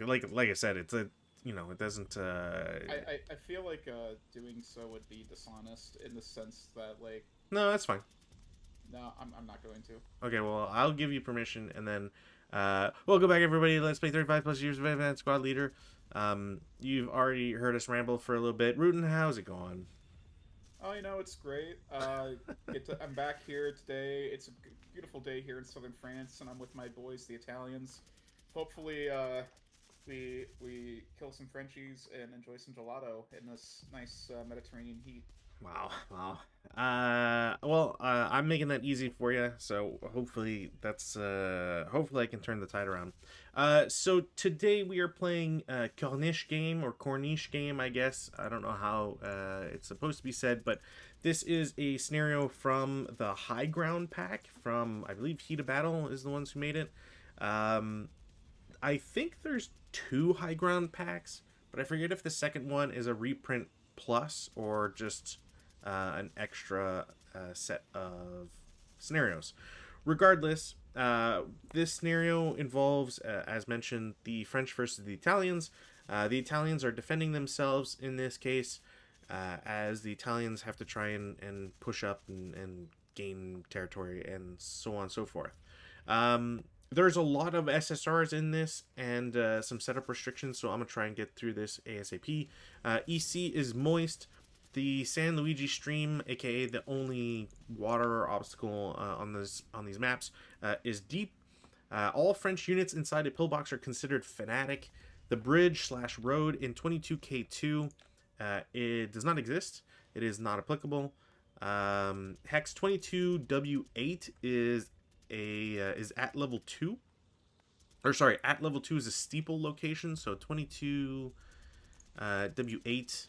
like I said, it's a, it doesn't. I feel like doing so would be dishonest in the sense that like No, that's fine. no, I'm not going to. Okay, well, I'll give you permission, and then welcome back, everybody. Let's play 35 plus years of Advanced Squad Leader. You've already heard us ramble for a little bit. Rootin, how's it going? Oh, it's great. I'm back here today. It's a beautiful day here in southern France, and I'm with my boys, the Italians. Hopefully, we kill some Frenchies and enjoy some gelato in this nice Mediterranean heat. Wow, wow. Well, I'm making that easy for you, so hopefully I can turn the tide around. So today we are playing Corniche game or Corniche game, I guess. I don't know how it's supposed to be said, but this is a scenario from the High Ground pack from, I believe, Heat of Battle is the ones who made it. Um, I think there's two High Ground packs, but I forget if the second one is a reprint plus or just an extra set of scenarios. Regardless, this scenario involves, as mentioned, the French versus the Italians. The Italians are defending themselves in this case, as the Italians have to try and push up and gain territory and so on and so forth. There's a lot of SSRs in this and some setup restrictions, so I'm going to try and get through this ASAP. EC is moist. The San Luigi stream, aka the only water obstacle on these maps, is deep. All French units inside a pillbox are considered fanatic. The bridge slash road in 22K2, it does not exist. It is not applicable. Hex 22W8 is at level 2. Or sorry, at level 2 is a steeple location, so 22 W8,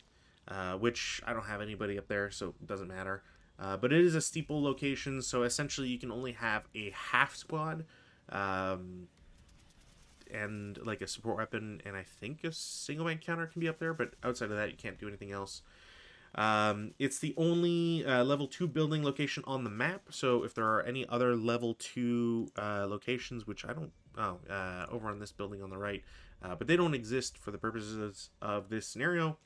which I don't have anybody up there, so it doesn't matter. But it is a steeple location, so essentially you can only have a half squad, and like a support weapon, and I think a single man counter can be up there, but outside of that you can't do anything else. It's the only level 2 building location on the map, so if there are any other level 2 locations, which I don't, over on this building on the right, but they don't exist for the purposes of this scenario.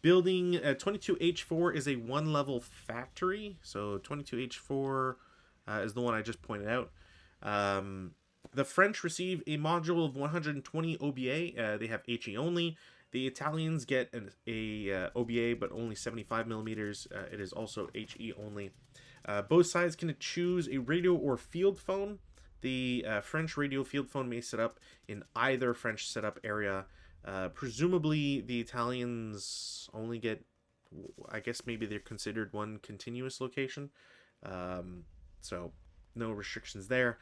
Building 22H4 is a 1 level factory, so 22H4 is the one I just pointed out. The French receive a module of 120 OBA. They have HE only. The Italians get a OBA, but only 75 millimeters. It is also HE only. Both sides can choose a radio or field phone. The French radio field phone may set up in either French setup area. Presumably, the Italians only get, I guess maybe they're considered one continuous location. So no restrictions there.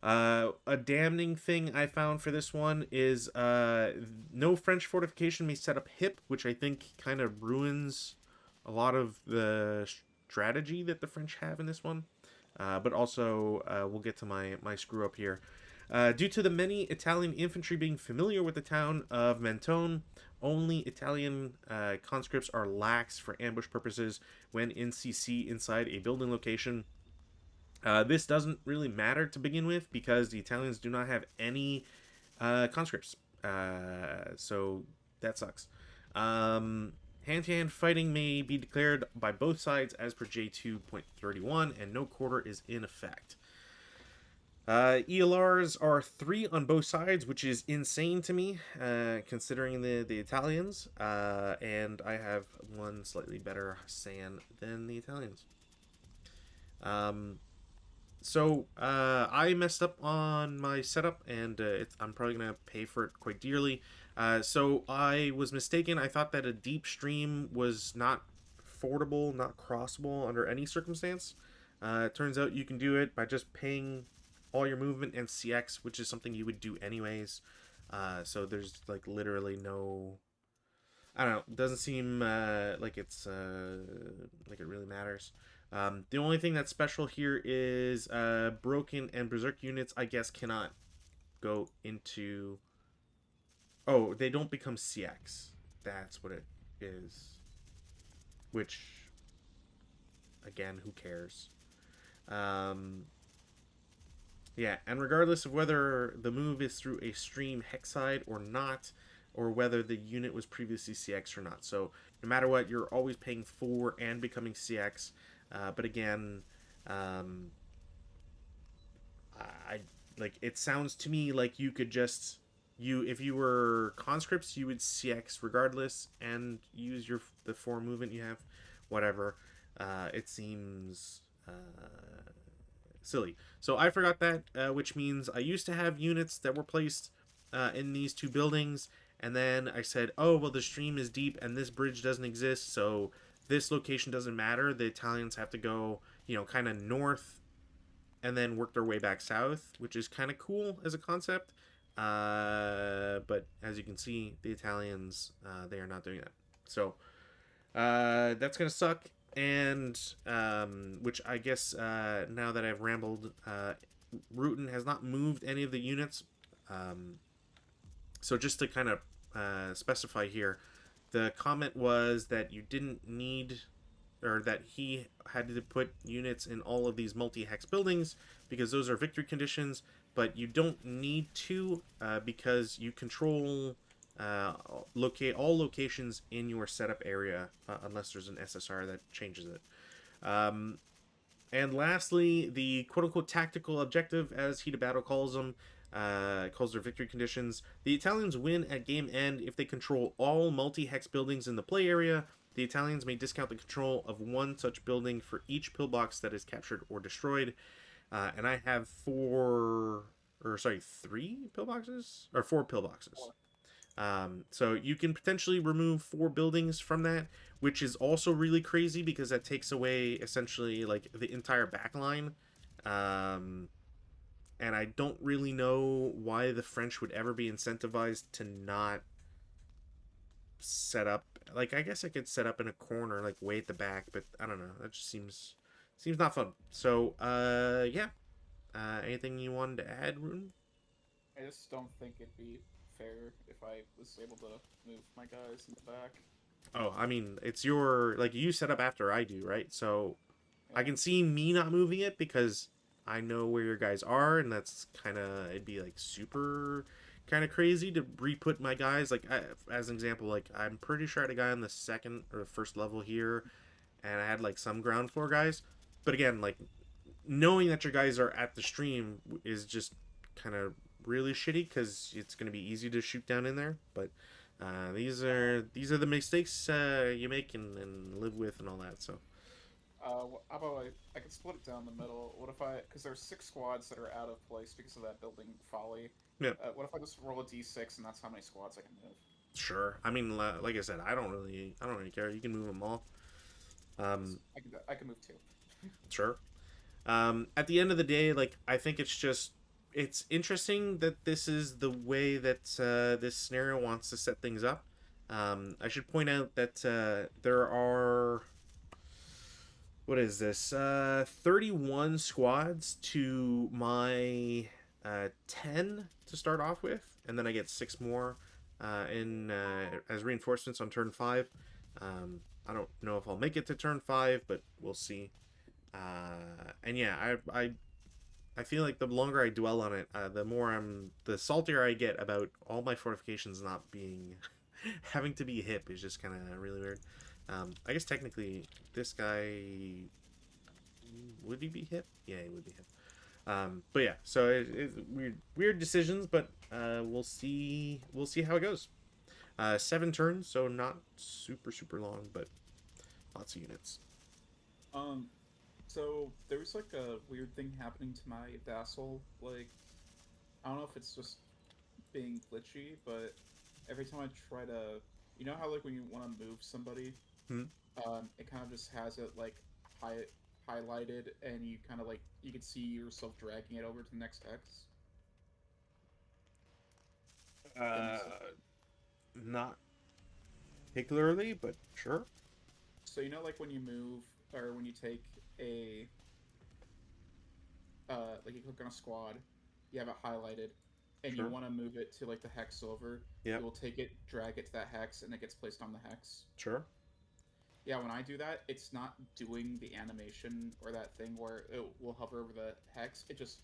A damning thing I found for this one is no French fortification may set up hip, which I think kind of ruins a lot of the strategy that the French have in this one. But also, we'll get to my screw up here. Due to the many Italian infantry being familiar with the town of Mentone, only Italian conscripts are lax for ambush purposes when in CC inside a building location. This doesn't really matter to begin with because the Italians do not have any conscripts. So that sucks. Hand-to-hand fighting may be declared by both sides as per J2.31, and no quarter is in effect. ELRs are 3 on both sides, which is insane to me, considering the Italians. And I have one slightly better SAN than the Italians. So I messed up on my setup, and I'm probably going to pay for it quite dearly. So I was mistaken. I thought that a deep stream was not fordable, not crossable under any circumstance. It turns out you can do it by just paying all your movement and CX, which is something you would do anyways. So there's like literally no... I don't know. It doesn't seem like it's like it really matters. The only thing that's special here is broken and berserk units, I guess, cannot go into... Oh, they don't become CX. That's what it is. Which, again, who cares? Yeah, and regardless of whether the move is through a stream hex side or not, or whether the unit was previously CX or not. So no matter what, you're always paying for and becoming CX. But again, um, I like it sounds to me like you could just you if you were conscripts you would CX regardless and use your the 4 movement you have, whatever. It seems silly. So I forgot that, which means I used to have units that were placed in these 2 buildings, and then I said, oh, well, the stream is deep and this bridge doesn't exist, so this location doesn't matter. The Italians have to go, kind of north and then work their way back south, which is kind of cool as a concept. But as you can see, the Italians, they are not doing that. So that's gonna suck. And which I guess now that I've rambled, Rutan has not moved any of the units. Um, so just to kind of specify here, the comment was that you didn't need, or that he had to put units in all of these multi-hex buildings because those are victory conditions, but you don't need to because you control locate all locations in your setup area unless there's an SSR that changes it. Um, and lastly, the quote-unquote tactical objective, as Heat of Battle calls their victory conditions. The Italians win at game end if they control all multi-hex buildings in the play area. The Italians may discount the control of 1 such building for each pillbox that is captured or destroyed. And I have 3 pillboxes? Or 4 pillboxes. So you can potentially remove 4 buildings from that, which is also really crazy because that takes away essentially like the entire back line. Um, and I don't really know why the French would ever be incentivized to not set up. Like I guess I could set up in a corner, like way at the back, but I don't know. That just seems not fun. So yeah. Anything you wanted to add, Ruben? I just don't think it'd be fair if I was able to move my guys in the back. Oh, I mean, it's your like you set up after I do, right? So I Yeah. can see me not moving it because I know where your guys are, and that's kind of it'd be like super kind of crazy to re-put my guys. Like as an example, like I'm pretty sure I had a guy on the second or first level here, and I had like some ground floor guys. But again, like knowing that your guys are at the stream is just kind of really shitty because it's going to be easy to shoot down in there. But these are the mistakes you make and live with and all that. So How about I could split it down the middle? What if because there's 6 squads that are out of place because of that building folly. yeah, What if I just roll a d6 and that's how many squads I can move? sure. I mean, like I said, I don't really care. You can move them all. I can move 2. Sure. At the end of the day, like I think it's interesting that this is the way that this scenario wants to set things up. I should point out that there are what is this 31 squads to my 10 to start off with, and then I get 6 more in as reinforcements on turn 5. I don't know if I'll make it to turn 5, but we'll see. And yeah, I feel like the longer I dwell on it, the saltier I get about all my fortifications not being having to be hip is just kind of really weird. I guess technically this guy would he be hip? Yeah, he would be hip. But yeah, so it's weird decisions, but we'll see how it goes. 7 turns, so not super long, but lots of units. Um, so there's like a weird thing happening to my vassal. Like, I don't know if it's just being glitchy, but every time I try to, you know how like when you want to move somebody, Hmm? it kind of just has it like high highlighted, and you kind of like you can see yourself dragging it over to the next hex. That makes sense. Not particularly, but sure. So you know, like when you move or when you take a like you click on a squad, you have it highlighted, and you Sure. want to move it to like the hex over, it Yep. will take it, drag it to that hex, and it gets placed on the hex. Sure. Yeah, when I do that, it's not doing the animation or that thing where it will hover over the hex. It just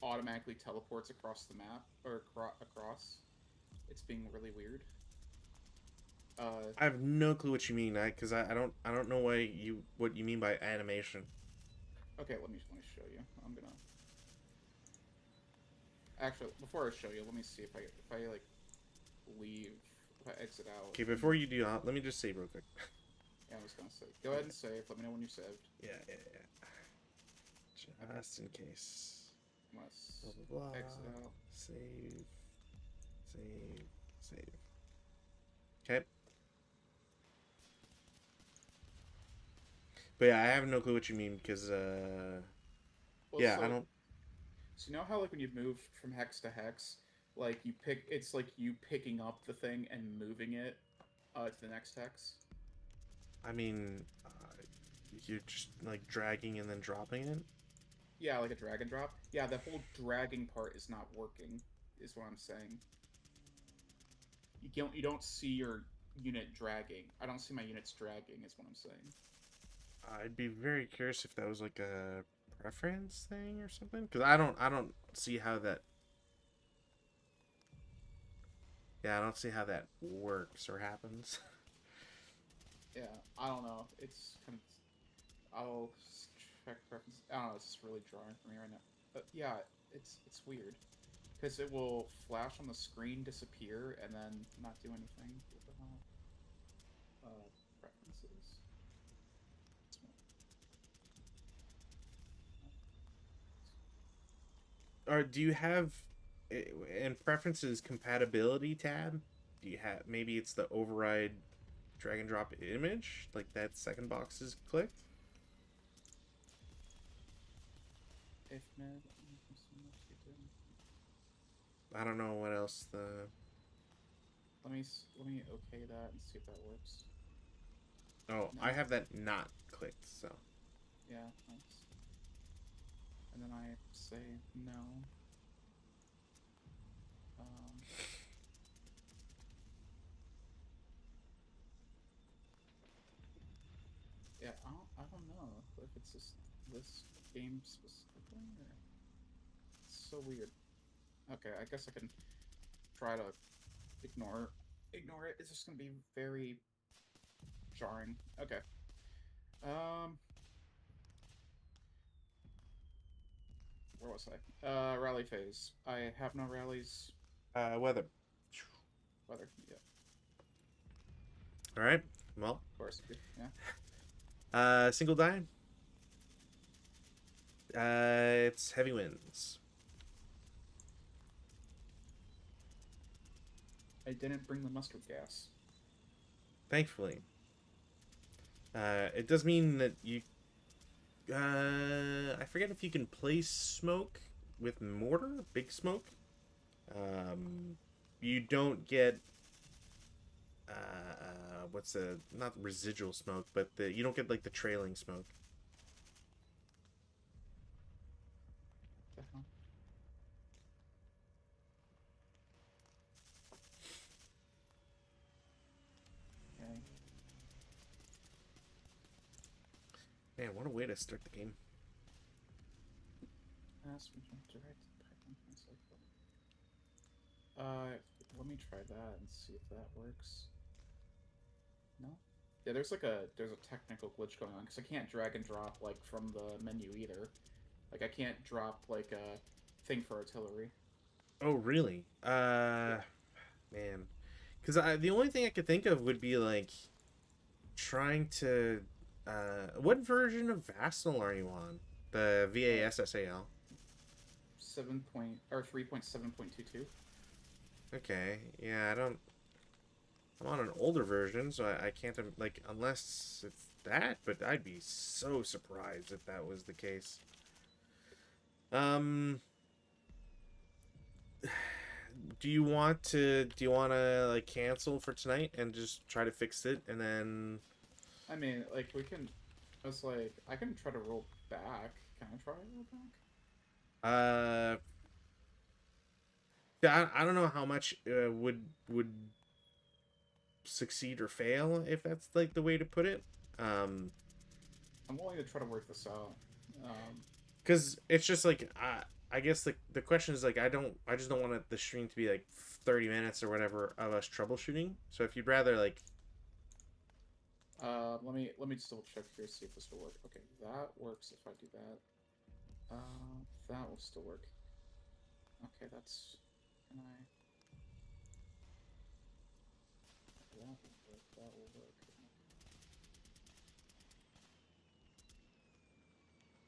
automatically teleports across the map or across. It's being really weird. I have no clue what you mean, because I don't know what you mean by animation. Okay, let me show you. I'm gonna actually before I show you, let me see if I like leave if I exit out. Okay, before you do that, let me just save real quick. Yeah, I was gonna say. Go ahead and save. Let me know when you're saved. Yeah, just in case. Let's Blah blah blah. exit out. Save, save, save. Okay. But yeah, I have no clue what you mean because Well, yeah, so I don't. so you know how like when you move from hex to hex, like it's like you picking up the thing and moving it to the next hex. I mean, you're just like dragging and then dropping it. Yeah, like a drag and drop. Yeah, the whole dragging part is not working, is what I'm saying. You don't see your unit dragging. I don't see my units dragging, is what I'm saying. I'd be very curious if that was like a preference thing or something, because I don't see how that. Yeah, I don't see how that works or happens. Yeah, I don't know. It's kind of. I'll check preferences. I don't know. It's just really drawing for me right now. But yeah, it's weird because it will flash on the screen, disappear, and then not do anything. What the hell? Preferences. Or do you have in preferences compatibility tab? Do you have maybe it's the override drag and drop image, like that second box is clicked? If mid. I don't know what else the. Let me okay that and see if that works. Oh, No. I have that not clicked, so. Yeah, thanks. And then I say no. Um, yeah, I don't know if it's just this game specifically or it's so weird. Okay, I guess I can try to ignore it. It's just gonna be very jarring. Okay. Um, where was I? Rally phase. I have no rallies. Weather. Weather. Yeah, All right. Well, of course. Yeah. single die. It's heavy winds. I didn't bring the mustard gas. Thankfully. It does mean that you. I forget if you can place smoke with mortar, big smoke. You don't get. What's the not residual smoke, but the you don't get like the trailing smoke. What the hell? Okay. Man, what a way to start the game. Direct pipeline cycle. Let me try that and see if that works. No? Yeah, there's a technical glitch going on because I can't drag and drop like from the menu either. Like I can't drop like a thing for artillery. Oh, really? Yeah. Man, because the only thing I could think of would be like trying to. What version of Vassal are you on? The VASSAL. 3.7.22. Okay, yeah, I don't. I'm on an older version, so I can't like unless it's that. But I'd be so surprised if that was the case. Um, do you want to like cancel for tonight and just try to fix it and then I mean, like we can. I was like, I can try to roll back. Can I try to roll back? uh yeah, I don't know how much would succeed or fail if that's like the way to put it. I'm willing to try to work this out. Because it's just like I guess the question is like I just don't want the stream to be like 30 minutes or whatever of us troubleshooting. So if you'd rather like let me just double check here, see if this will work. Okay, that works if I do that. That will still work. Okay, that's. Can I? That will work. That will work.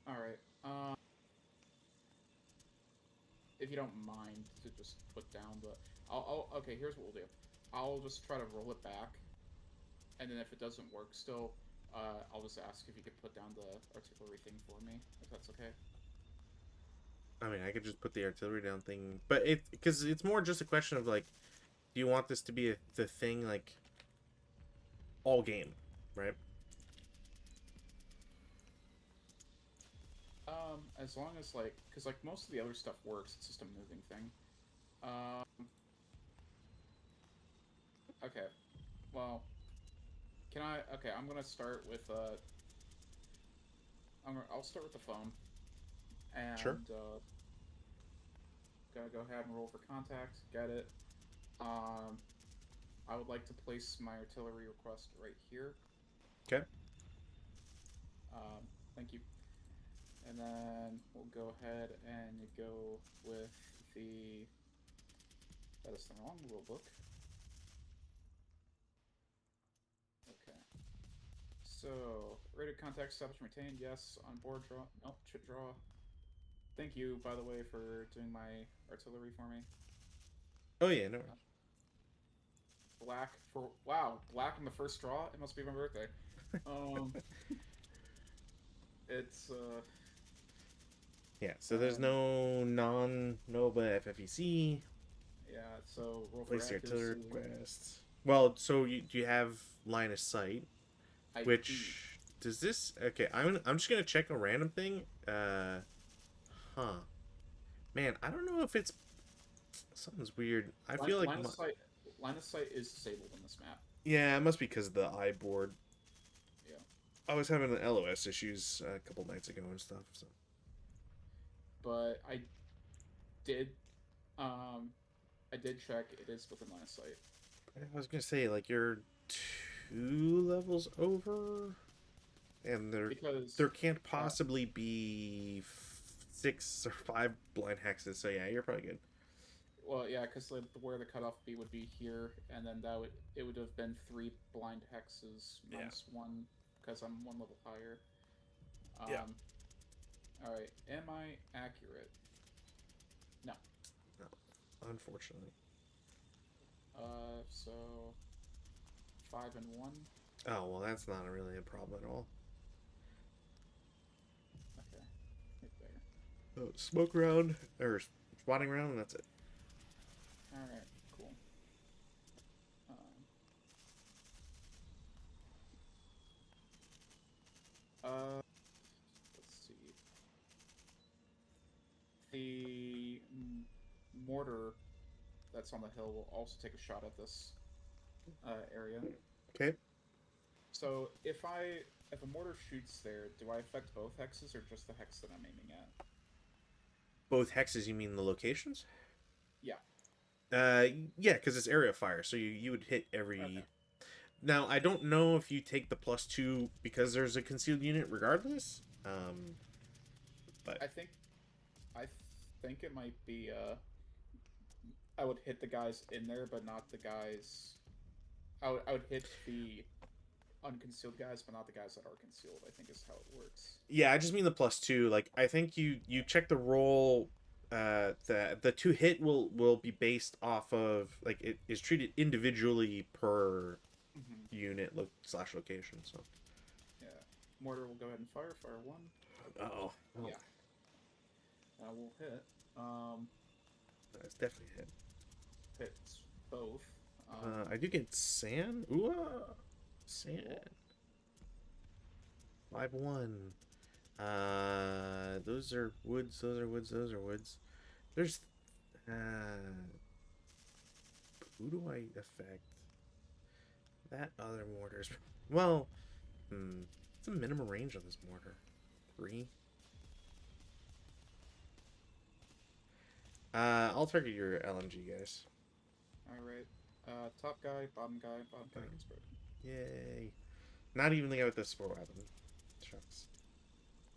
All right. If you don't mind to just put down the, okay. Here's what we'll do. I'll just try to roll it back, and then if it doesn't work still, I'll just ask if you could put down the artillery thing for me, if that's okay. I mean I could just put the artillery down thing, but it because it's more just a question of like, do you want this to be the thing like all game, right? As long as like, cause like most of the other stuff works, it's just a moving thing. Um, okay. Well, can I? Okay, I'm gonna start with I'll start with the phone, Sure. and gotta go ahead and roll for contact. Get it. Um, I would like to place my artillery request right here. Okay. Thank you. And then we'll go ahead and go with the. That is the wrong rule book. Okay. So, rated contact established retained, yes. On board draw. Nope, should draw. Thank you, by the way, for doing my artillery for me. Oh yeah, no. Black for. Wow, black in the first draw? It must be my birthday. Um. It's, Yeah, so there's no non-Nova FFEC. Yeah, so roll for Place the accuracy. artillery requests. Well, so do you have line of sight? I Which does this? Okay, I'm just gonna check a random thing. Huh. Man, I don't know if it's something's weird. I feel like line of sight is disabled in this map. yeah, it must be because of the eye board. Yeah. I was having the LOS issues a couple nights ago and stuff. So. But did, I did check. It is within line of sight. I was gonna say like you're 2 levels over, and there can't possibly be 6 or 5 blind hexes. So yeah, you're probably good. Well, yeah, because where the cutoff B would be here, and then it would have been 3 blind hexes minus 1 because I'm 1 level higher. Yeah. All right. Am I accurate? No. No, unfortunately. So 5 and 1. Oh well, that's not really a problem at all. Okay. Right there. Oh, smoke round or spotting round, and that's it. All right. Cool. Let's see. The mortar that's on the hill will also take a shot at this area. Okay. So if a mortar shoots there, do I affect both hexes or just the hex that I'm aiming at? Both hexes, you mean the locations? Yeah. Yeah, because it's area fire, so you would hit every. Okay. Now I don't know if you take the +2 because there's a concealed unit regardless. But I think it might be I would hit the guys in there, but not the guys. I would hit the unconcealed guys, but not the guys that are concealed. I think is how it works. yeah, I just mean the +2. Like I think you check the roll. The 2 hit will be based off of like it is treated individually per unit / location. So yeah, mortar will go ahead and fire. Fire 1. Oh Yeah. That will hit. That's definitely a hit. Hits both. I do get sand. Ooh, sand. 5-1. Those are woods. Those are woods. Those are woods. There's. Who do I affect? That other mortars. Well, what's the minimum range on this mortar? 3. I'll target your LMG guys. All right. Top guy, bottom guy gets broken. Yay! Not even the guy with the spore weapon. Shucks.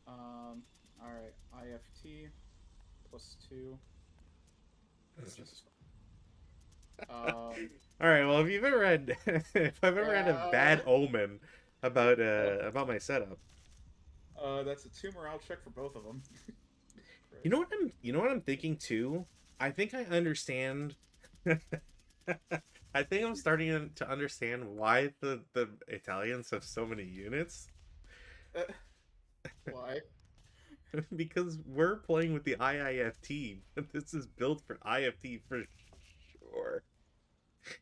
All right. IFT +2. Just as All right. Well, if you've ever had, if I've ever had a bad omen about my setup, that's a 2 morale check for both of them. you know what I'm thinking too. I think I understand. I think I'm starting to understand why the Italians have so many units. Why? Because we're playing with the IIFT. This is built for IFT for sure.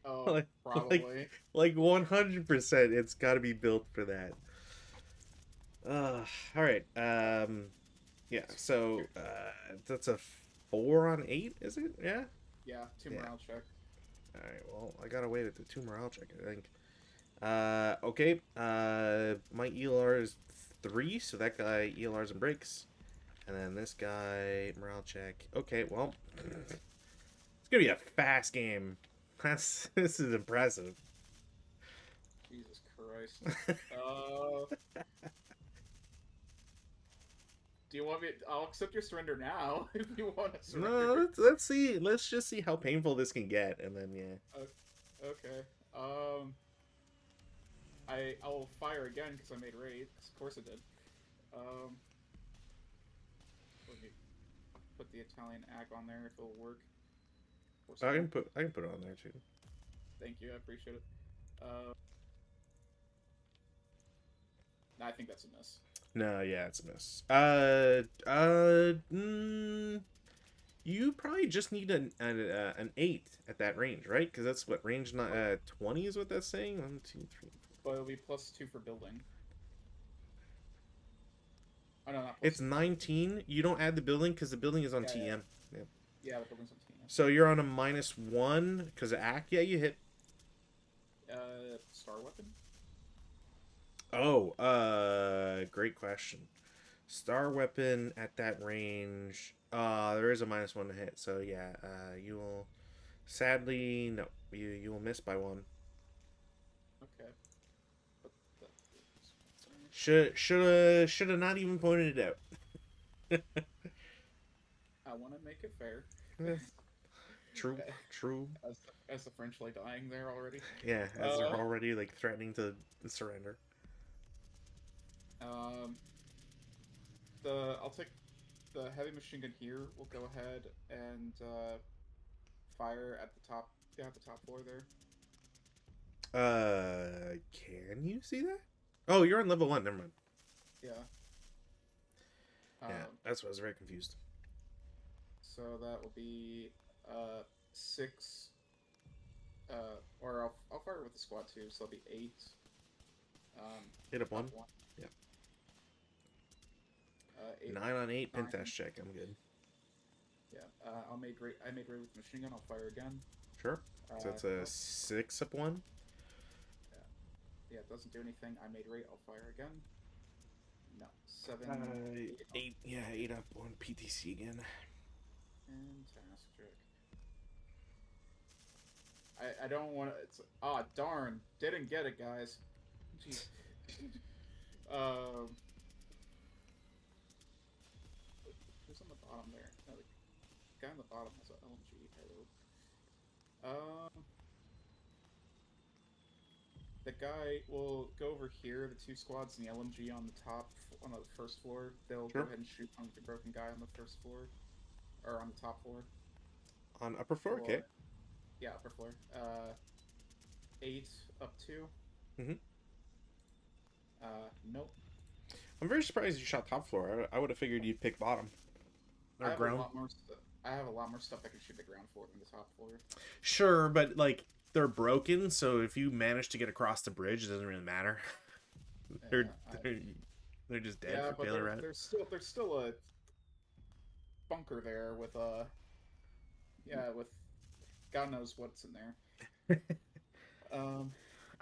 Oh, like, probably. like 100%. It's got to be built for that. All right. Yeah. So that's a 4 on 8, is it? Yeah. Yeah, 2 morale check. All right. Well, I gotta wait at the 2 morale check, I think. Okay. My ELR is 3, so that guy ELRs and breaks. And then this guy, morale check. Okay, well, it's gonna be a fast game. This is impressive. Jesus Christ. Do you want me? I'll accept your surrender now if you want to surrender. No, let's see. Let's just see how painful this can get, and then yeah. Okay. I'll fire again because I made raid. Of course I did. Let me put the Italian ag on there if it'll work. I can put it on there too. Thank you, I appreciate it. I think that's a miss. No, yeah, it's a miss. You probably just need an 8 at that range, right? Because that's what range 20 is what that's saying. 1, 2, 3. But it'll be +2 for building. Oh no, not it's 19. You don't add the building because the building is on TM. Yeah, the building's on TM. So you're on a -1 because of ACK. Yeah, you hit. Star weapon. Oh, great question. Star weapon at that range. There is a -1 to hit. So yeah, you will. Sadly, no. You will miss by 1. Okay. Should have not even pointed it out. I want to make it fair. True. As the French like dying there already. Yeah, as they're already like threatening to surrender. I'll take the heavy machine gun here. We'll go ahead and fire at the top. Yeah, at the top floor there. Can you see that? Oh, you're on level 1. Never mind. Yeah. Yeah, that's what I was very confused. So that will be 6. Or I'll fire with the squad too. So it'll be 8. Hit up 1. Yeah. 8, 9 on 8 pin test check. I'm good. Yeah. I made raid with machine gun. I'll fire again. Sure. So that's a 6 up 1. Yeah, it doesn't do anything. I made raid. I'll fire again. No. 7. 8. Yeah, 8 up 1 PTC again. Fantastic. I don't want to. It's darn! Didn't get it, guys. Jeez. Who's on the bottom there? No, the guy on the bottom has an LMG. Hello. The guy will go over here. The 2 squads and the LMG on the top, on the first floor. They'll go ahead and shoot on the broken guy on the first floor, or on the top floor. On upper floor, okay. Yeah, upper floor. 8 up 2. Mhm. Nope. I'm very surprised you shot top floor. I would have figured you'd pick bottom or ground. I have a lot more stuff that can shoot the ground floor than the top floor. Sure, but like they're broken, so if you manage to get across the bridge, it doesn't really matter. they're just dead for failure. There's still a bunker there with with God knows what's in there.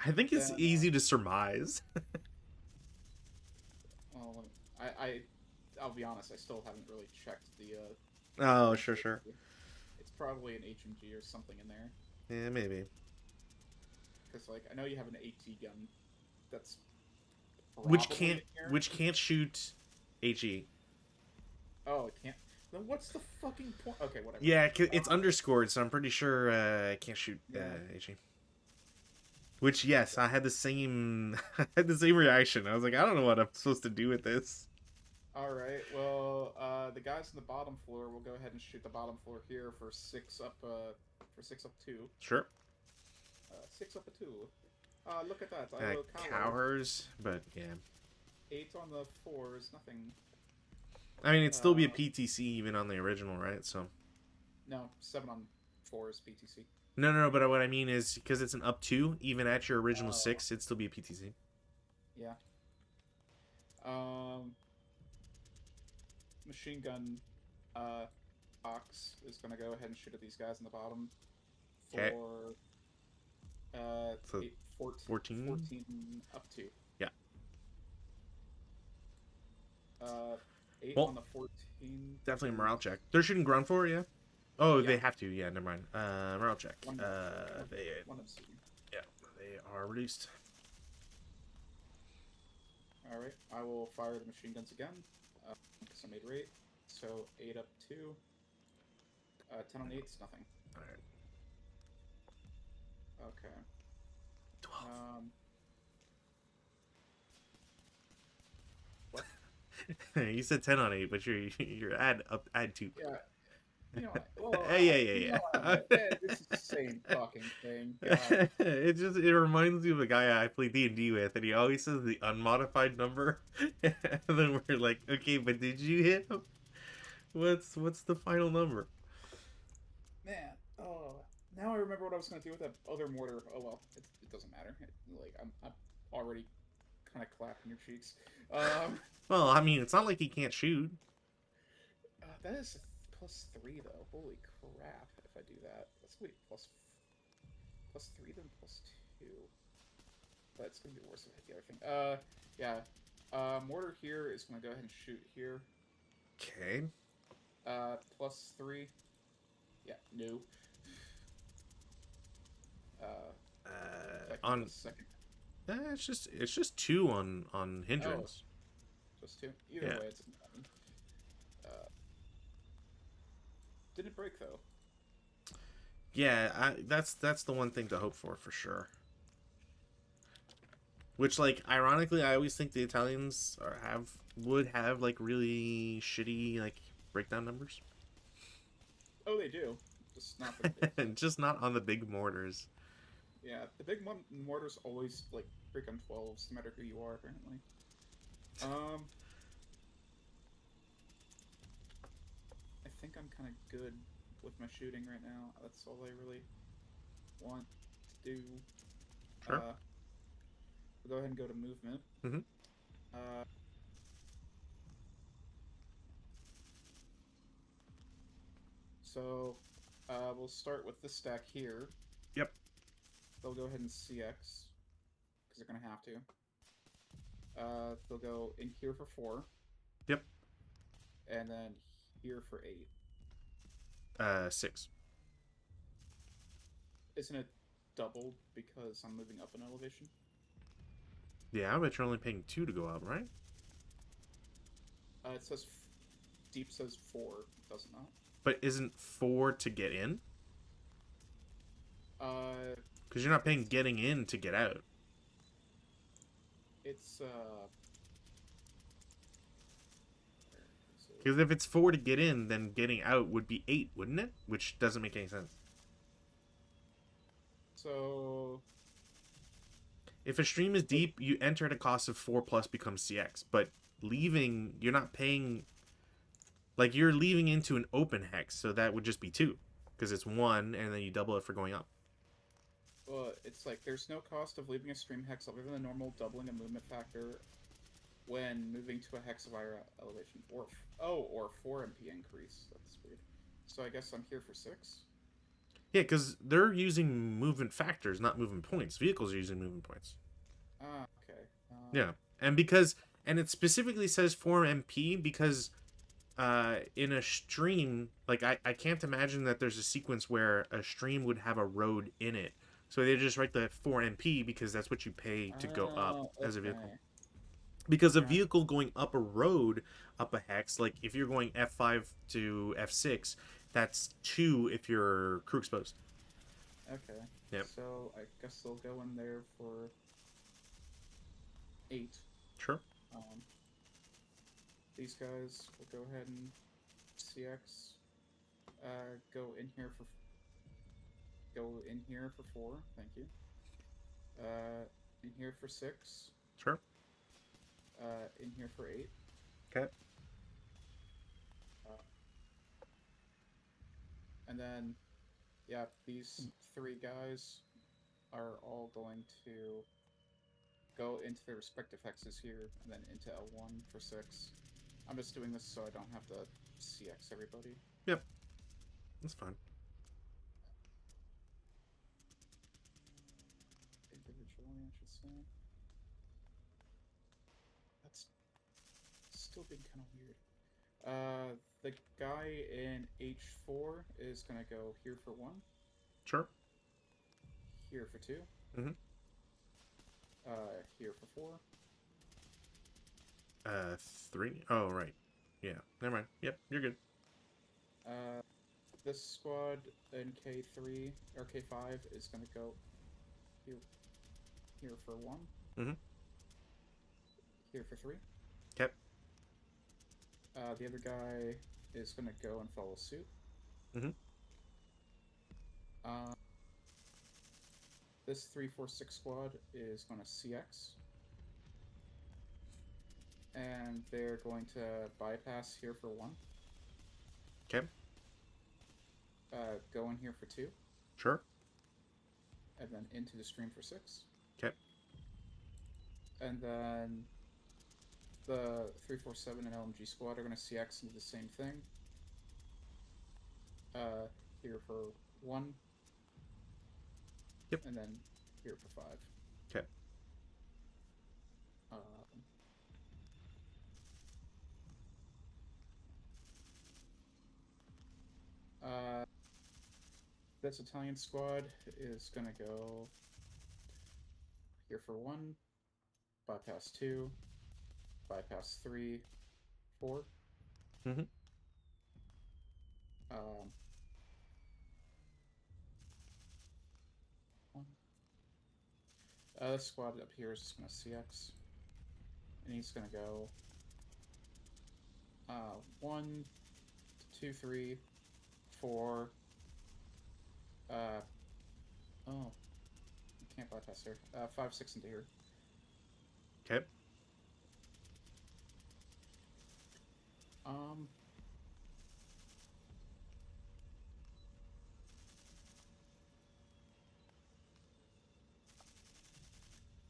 I think it's easy to surmise. Well, I'll be honest. I still haven't really checked the. Oh, sure. probably an HMG or something in there. Yeah, maybe. Because, like, I know you have an AT gun that's Which probably can't in here. which can't shoot HE. Oh, it can't. Then what's the fucking point? Okay, whatever. Yeah, it's underscored, so I'm pretty sure I can't shoot Yeah. HE. Which, yes, I had the same I had the same reaction. I was like, I don't know what I'm supposed to do with this. All right. Well, the guys on the bottom floor will go ahead and shoot the bottom floor here for 6 up. For 6 up 2. Sure. 6 up 2. Look at that. Cowhers, but yeah. 8 on the 4 is nothing. I mean, it'd still be a PTC even on the original, right? So. No, 7 on 4 is PTC. No, but what I mean is, because it's an up 2, even at your original 6, it'd still be a PTC. Yeah. Machine gun box is going to go ahead and shoot at these guys in the bottom for so 14 up 2. Yeah. 8 well, on the 14. Definitely a morale check. They're shooting ground floor, yeah? Oh, yeah. They have to. Yeah, never mind. Morale check. One yeah, they are released. All right, I will fire the machine guns again. Because I made rate. So 8 up 2. 10 on 8 is nothing. All right. Okay. 12. You said 10 on 8, but you're add 2. Yeah. You know, well, yeah. This is the same fucking thing. God. It reminds me of a guy I play D&D with, and he always says the unmodified number, and then we're like, okay, but did you hit him? What's the final number? Man, now I remember what I was gonna do with that other mortar. Oh well, it doesn't matter. I'm already kind of clapping your cheeks. Well, I mean, it's not like he can't shoot. That is +3 though. Holy crap! If I do that, that's gonna be +3 then +2. But it's gonna be worse if I hit the other thing. Yeah. Mortar here is gonna go ahead and shoot here. Okay. +3. Yeah. No. On second. it's just 2 on hindrance. Oh, just 2. Either way, it's. Didn't break though. Yeah, that's the one thing to hope for sure. Which, like, ironically, I always think the Italians would have like really shitty like breakdown numbers. Oh, they do. Just not the big. Just not on the big mortars. Yeah, the big mortars always like break on 12s, no matter who you are, apparently. I think I'm kind of good with my shooting right now. That's all I really want to do. Sure. We'll go ahead and go to movement. Mm-hmm. So, we'll start with this stack here. Yep. They'll go ahead and CX, because they're going to have to. They'll go in here for 4. Yep. And then here for 8. 6. Isn't it doubled because I'm moving up in elevation? Yeah, but you're only paying 2 to go up, right? It says deep says 4, does it not? But isn't 4 to get in? Because you're not paying getting in to get out. It's Because if it's 4 to get in, then getting out would be 8, wouldn't it? Which doesn't make any sense. So if a stream is deep, you enter at a cost of 4 plus becomes CX. But leaving, you're not paying. Like, you're leaving into an open hex, so that would just be 2. Because it's 1, and then you double it for going up. Well, it's like there's no cost of leaving a stream hex other than the normal doubling a movement factor when moving to a hex of higher elevation. Or 4 MP increase. That's weird. So I guess I'm here for 6. Yeah, because they're using movement factors, not movement points. Vehicles are using movement points. Ah, okay. Yeah, and it specifically says 4 MP because in a stream, like I can't imagine that there's a sequence where a stream would have a road in it. So they just write the 4 MP because that's what you pay to go up Oh, as a vehicle. okay. Because a Got vehicle going up a road, up a hex, like if you're going F5 to F6, that's 2 if you're crew exposed. okay. Yep. So I guess they'll go in there for 8. Sure. Um, these guys will go ahead and CX. Go in here for 4. Thank you. In here for 6. Sure. In here for 8. Okay. And then, yeah, these 3 guys are all going to go into their respective hexes here, and then into L1 for 6. I'm just doing this so I don't have to CX everybody. Yep. That's fine. Individually, I should say. That's still being kind of weird. The guy in H4 is going to go here for 1. Sure. Here for 2. Mm-hmm. Here for 4. 3. Oh, right. Yeah. Never mind. Yep. You're good. This squad in K3 or K5 is going to go here for 1. Mm-hmm. Here for 3. Okay. The other guy is going to go and follow suit. Mm-hmm. This 346 squad is going to CX. And they're going to bypass here for 1. Okay. Go in here for 2. Sure. And then into the stream for 6. Okay. And then the 347 and LMG squad are going to CX into the same thing. Here for 1. Yep. And then here for 5. Okay. This Italian squad is going to go here for 1, bypass 2, bypass 3, 4. Mm-hmm. This squad up here is just going to CX. And he's going to go 1, 2, 3, 4. Oh, you can't bypass here. 5, 6 into here. Okay.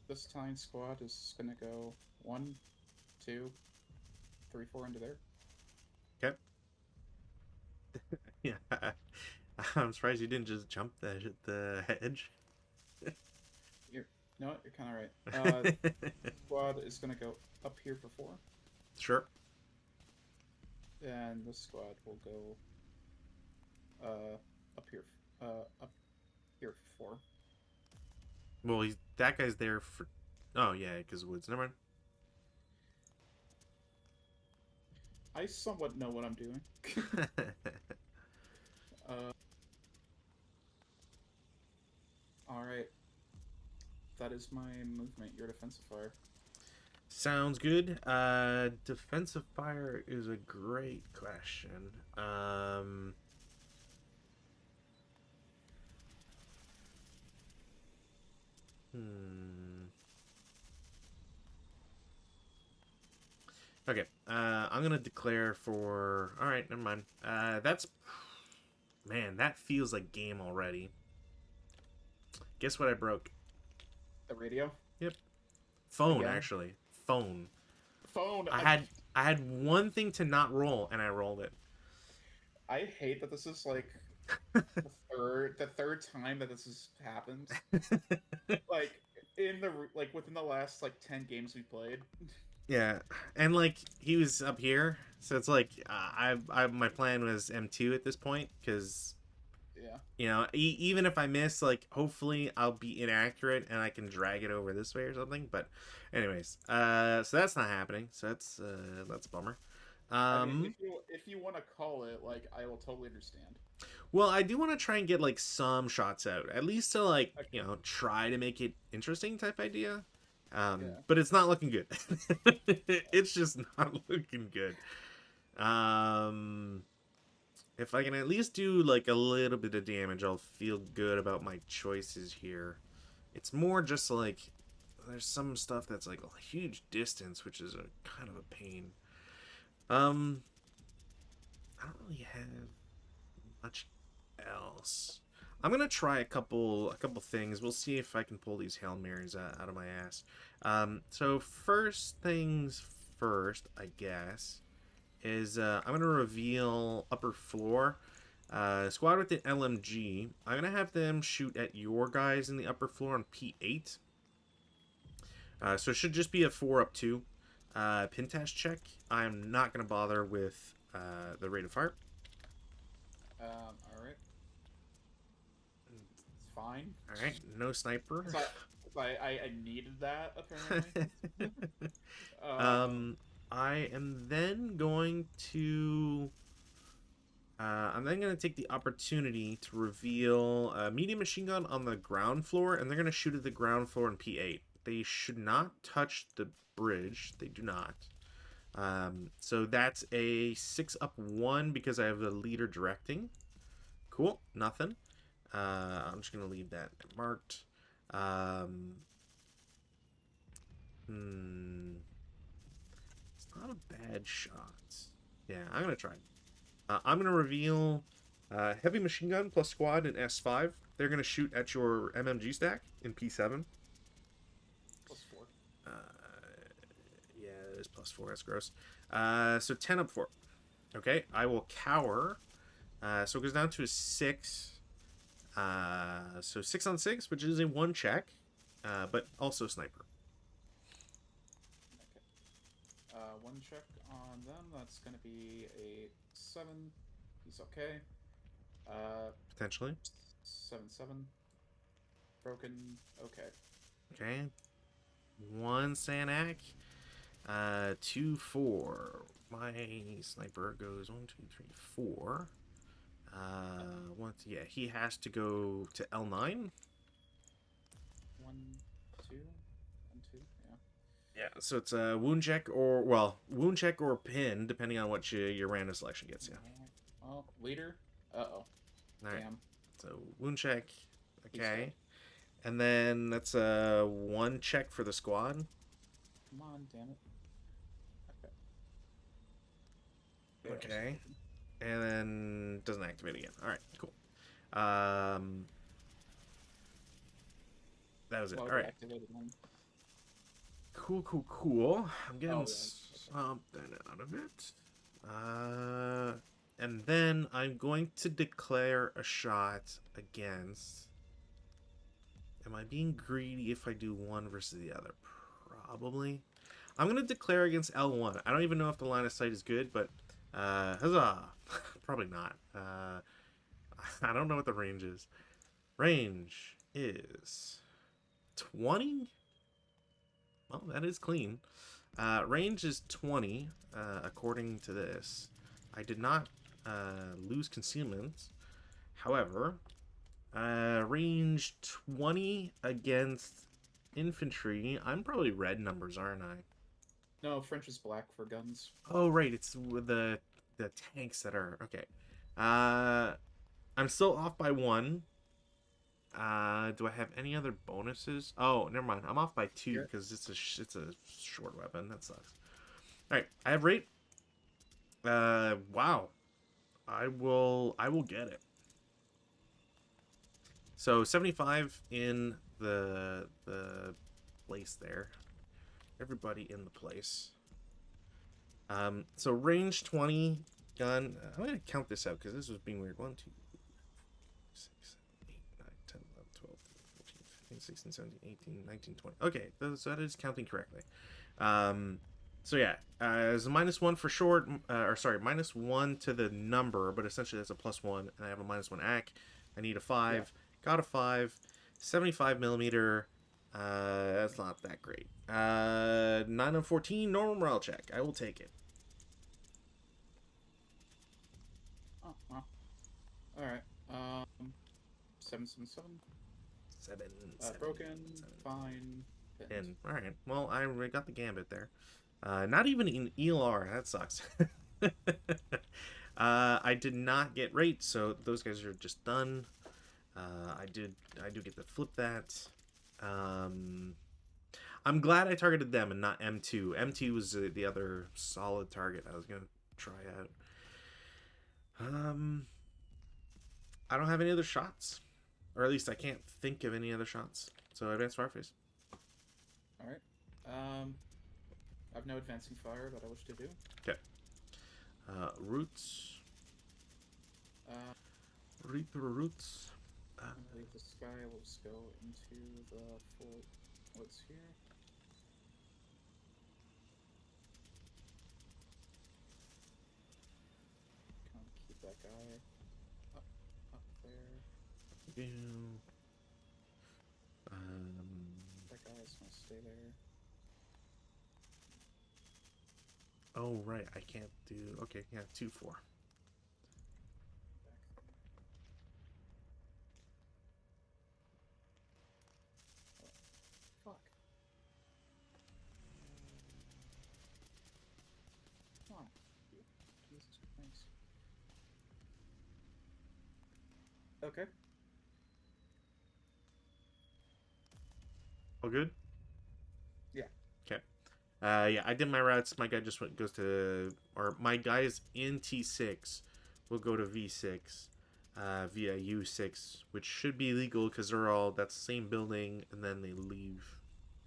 This Italian squad is gonna go 1, 2, 3, 4 into there. Okay. Yeah. I'm surprised you didn't just jump the hedge. No, you're kind of right. Squad is gonna go up here for 4. Sure. And this squad will go up here for 4. Well, that guy's there for. Oh yeah, because woods. Never mind. I somewhat know what I'm doing. All right. That is my movement. Your defensive fire. Sounds good. Defensive fire is a great question. Okay. I'm gonna declare for. All right, never mind. That's. Man, that feels like game already. Guess what I broke? The radio. Yep. Phone, Again? actually. Phone. Phone. I had one thing to not roll, and I rolled it. I hate that this is like the third time that this has happened. Like within the last like 10 games we played. Yeah, and like he was up here, so it's like my plan was M2 at this point because Yeah. even if I miss, like hopefully I'll be inaccurate and I can drag it over this way or something. But anyways, so that's not happening. So that's a bummer. I mean, Um, if you want to call it, like, I will totally understand. well, I do want to try and get like some shots out, at least to like Okay. try to make it interesting type idea. Yeah. But it's not looking good. It's just not looking good. Um, if I can at least do like a little bit of damage, I'll feel good about my choices here. It's more just like there's some stuff that's like a huge distance, which is a kind of a pain. Um, I don't really have much else. I'm gonna try a couple things. We'll see if I can pull these Hail Marys out of my ass. So first things first, I guess, is I'm gonna reveal upper floor. Squad with the LMG. I'm gonna have them shoot at your guys in the upper floor on P8. So it should just be a 4 up 2. Pintash check. I'm not gonna bother with the rate of fire. All right. It's fine. All right, no sniper. 'Cause I needed that apparently. um, I am then going to. I'm then going to take the opportunity to reveal a medium machine gun on the ground floor, and they're going to shoot at the ground floor in P8. They should not touch the bridge. They do not. So that's a 6 up 1 because I have the leader directing. Cool, nothing. I'm just going to leave that marked. It's not a bad shot. Yeah, I'm going to try. I'm going to reveal heavy machine gun plus squad in S5. They're going to shoot at your MMG stack in P7. +4. Uh, yeah, it is +4. That's gross. So 10 up 4. Okay, I will cower. So it goes down to a 6. So 6 on 6, which is a 1 check, but also sniper. Okay. 1 check on them. That's gonna be a 7. He's okay. Potentially. 7/7. Broken. Okay. Okay. 1 Sanac. 2, 4. My sniper goes 1, 2, 3, 4. Yeah, he has to go to L9. 1, 2, 1, 2. Yeah. Yeah, so it's a wound check or pin, depending on what your random selection gets you. Well, leader. Uh-oh. All right. Damn. So wound check. Okay. And then that's a 1 check for the squad. Come on, damn it. Okay. Okay. And then doesn't activate again. All right, cool. That was it. All right. Activated one. Cool. I'm getting yeah. something out of it. And then I'm going to declare a shot against. Am I being greedy if I do one versus the other? Probably. I'm going to declare against L1. I don't even know if the line of sight is good, but huzzah. Probably not. I don't know what the range is. Range is 20? Well, that is clean. Range is 20, according to this. I did not lose concealment. However, range 20 against infantry. I'm probably red numbers, aren't I? No, French is black for guns. Oh, right. It's the tanks that are... Okay. I'm still off by 1. Do I have any other bonuses? Oh, never mind. I'm off by 2 because it's a short weapon. That sucks. All right, I have rate. Wow. I will get it. So 75 in the place there. Everybody in the place. So range 20 gun. I'm gonna count this out because this was being weird. 1, 2, 6, 7, 8, 9, 10, 11, 12, 13, 14, 15, 16, 17, 18, 19, 20. Okay, so that is counting correctly. So yeah, as a -1 for short, or sorry, -1 to the number, but essentially that's a +1, and I have a -1 AC. I need a Yeah. 5. Got a 5. 75 millimeter. That's not that great. 9 of 14, normal morale check. I will take it. Oh, well. All right. 777. 7, 7, Broken. 7. Fine. Pinned. And all right, well, I got the gambit there. Not even in ELR. That sucks. I did not get rate, so those guys are just done. I do get to flip that. Um, I'm glad I targeted them and not M2. M2 was the other solid target I was gonna try out. Um, I don't have any other shots, or at least I can't think of any other shots. So advanced fireface. All right. I have no advancing fire, but I wish to do. Okay. Roots. Uh, Reaper roots. I believe this guy will just go into the full woods here. Kind of keep that guy up there. That guy is gonna stay there. Oh right, I can't do. Okay, yeah, 2-4. Back there. Oh, fuck. Come on. Jesus Christ. Okay. All good. Yeah. Okay. Yeah, I did my routes. My guy just goes to, or my guys in T6 will go to V6 via U6, which should be legal because they're all that's the same building, and then they leave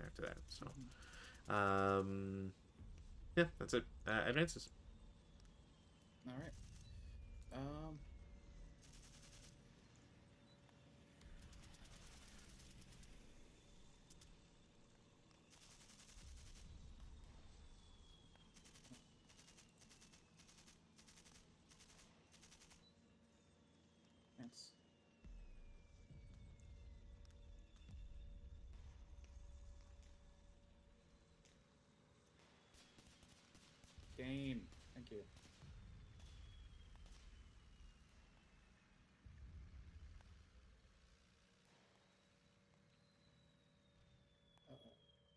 after that. So, yeah, that's it. Advances. All right. Um. Thanks. Game. Thank you.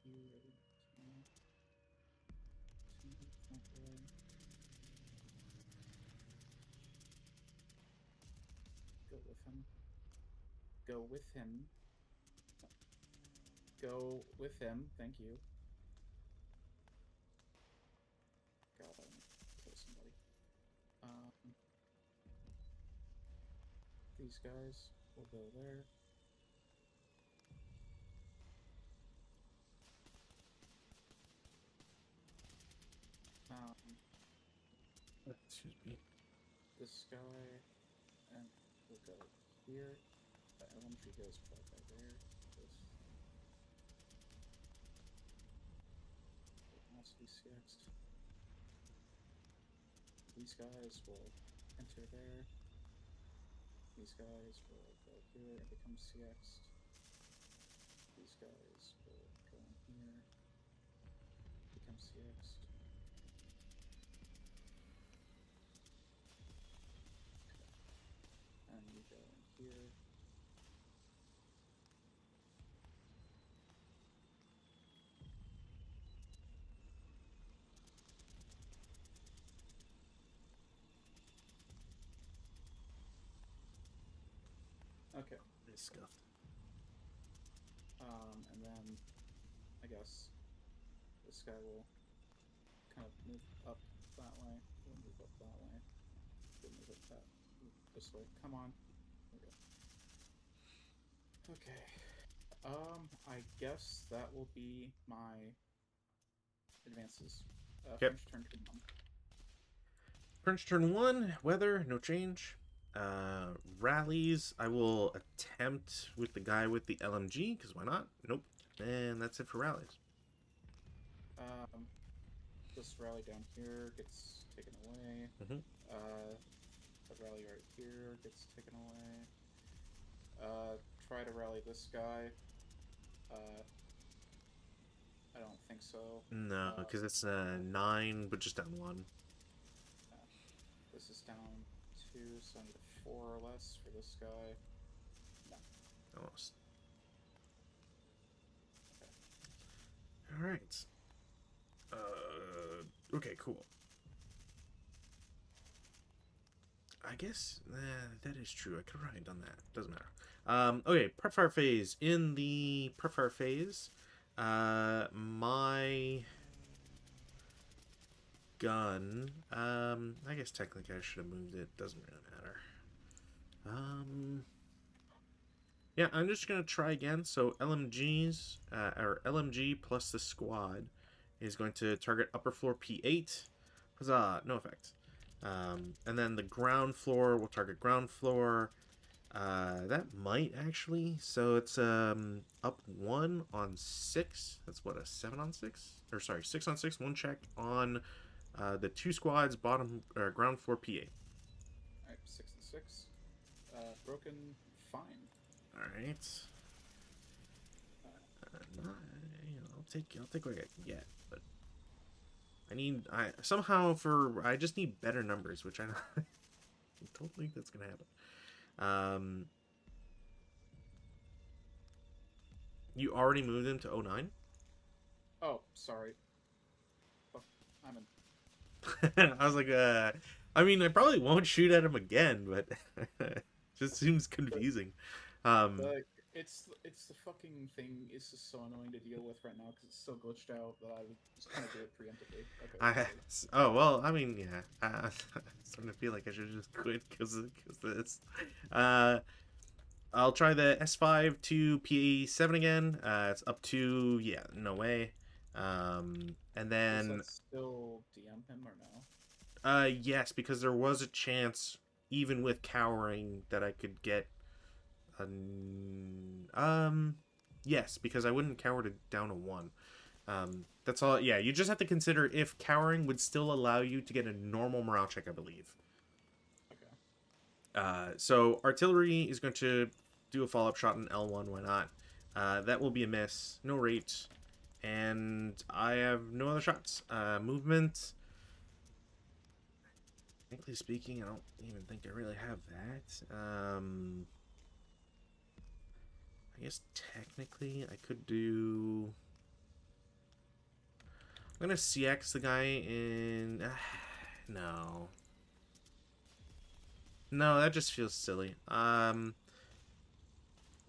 You ready to front row? Go with him. Go with him. Go with him. Thank you. God, I want to kill somebody. These guys will go there. Excuse me. This guy and we'll go here. The LMG goes right by there. This will also be CX'd. These guys will enter there. These guys will go here and become CX'd. These guys will go in here, become CX'd. And you go in here. Okay. It's scuffed. And then I guess this guy will kind of move up that way. We'll move up that way. We'll move up this way. Come on. There we go. Okay. I guess that will be my advances. Yep. French turn 1. French turn 1. Weather, no change. Rallies, I will attempt with the guy with the LMG, because why not? Nope. And that's it for rallies. This rally down here gets taken away. Mm-hmm. The rally right here gets taken away. Try to rally this guy. Uh, I don't think so. No, because it's 9, but just down 1. Yeah. This is down 2, so I need a 4 or less for this guy. No. Almost. Okay. All right. Okay, cool. I guess that is true. I could have probably done that. Doesn't matter. Okay, prep fire phase. In the prep fire phase, my gun. I guess technically I should have moved it. Doesn't really matter. Yeah, I'm just gonna try again. So LMGs, or LMG plus the squad, is going to target upper floor P8. Huzzah! No effect. And then the ground floor will target ground floor. That might actually. So it's up 1 on 6. That's what, a 7 on 6? Or sorry, 6 on 6. 1 check on the 2 squads bottom or ground floor P8. Alright, 6 and 6. Broken, fine. All right. I'll take what I can get, but I just need better numbers, which I don't think that's gonna happen. You already moved him to 09? Oh, sorry. Oh, I'm in. I was like, I mean, I probably won't shoot at him again, but it just seems confusing. Like, it's the fucking thing is just so annoying to deal with right now because it's so glitched out that I would just kind of do it preemptively. Okay. Oh well, I mean, yeah. I'm starting to feel like I should just quit because of this. I'll try the S5 to P7 again. It's up to, yeah, no way. And Does then that still DM him or no? yes, because there was a chance, even with cowering, that I could get yes, because I wouldn't cower to down to 1. That's all. Yeah, you just have to consider if cowering would still allow you to get a normal morale check, I believe. Okay. So artillery is going to do a follow-up shot in L1. Why not? That will be a miss. No rate, and I have no other shots. Movement. Technically speaking, I don't even think I really have that. I guess technically I could do. I'm gonna CX the guy in. No. No, that just feels silly. I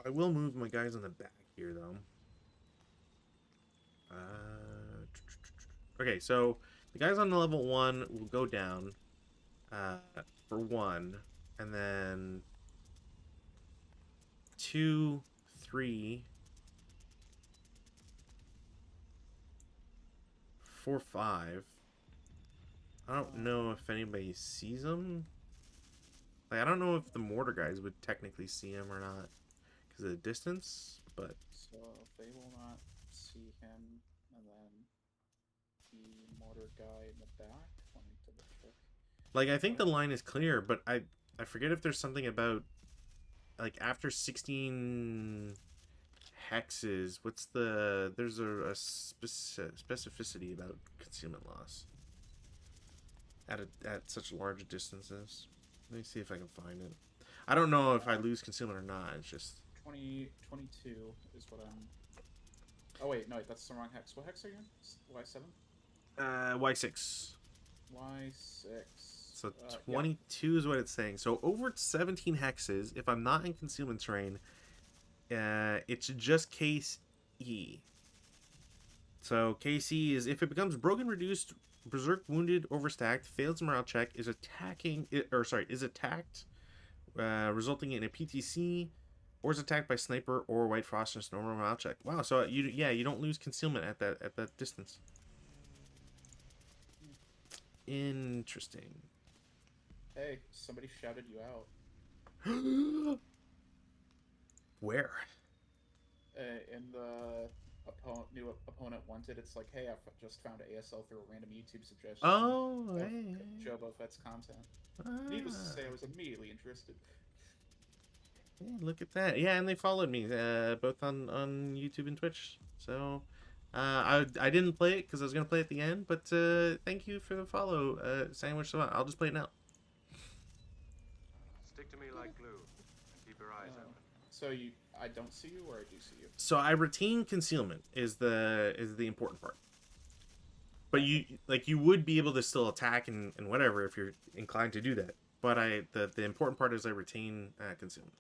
will move my guys on the back here though. Okay, so the guys on the level 1 will go down for 1, and then 2, 3, 4, 5. I don't know if anybody sees them. Like, I don't know if the mortar guys would technically see him or not because of the distance, but So they will not see him, and then the mortar guy in the back. Let me double check. like I think the line is clear, but I forget if there's something about like after 16 hexes, what's there's a specificity about concealment loss at such large distances. Let me see if I can find it. I don't know if I lose concealment or not. It's just 22 is what I'm. Oh wait, no, that's the wrong hex. What hex are you in? Y7. Y6. Y6. So 22 is what it's saying. So over 17 hexes, if I'm not in concealment terrain, it's just case E. So case E is if it becomes broken, reduced, berserk, wounded, overstacked, fails morale check, is attacked, resulting in a PTC, or is attacked by sniper or white frost in a normal morale check. Wow. So you don't lose concealment at that distance. Interesting. Hey, somebody shouted you out. Where? In the new opponent wanted. It's like, hey, just found ASL through a random YouTube suggestion Oh, of hey. Jobo Fett's content. Needless to Ah, say, I was immediately interested. hey, look at that. Yeah, and they followed me both on YouTube and Twitch. So I didn't play it because I was gonna play at the end, but thank you for the follow, Sandwich. So I'll just play it now. Stick to me like glue. Keep your eyes open. So I don't see you, or I do see you. So I retain concealment is the important part. But you would be able to still attack and whatever if you're inclined to do that. But the important part is I retain concealment.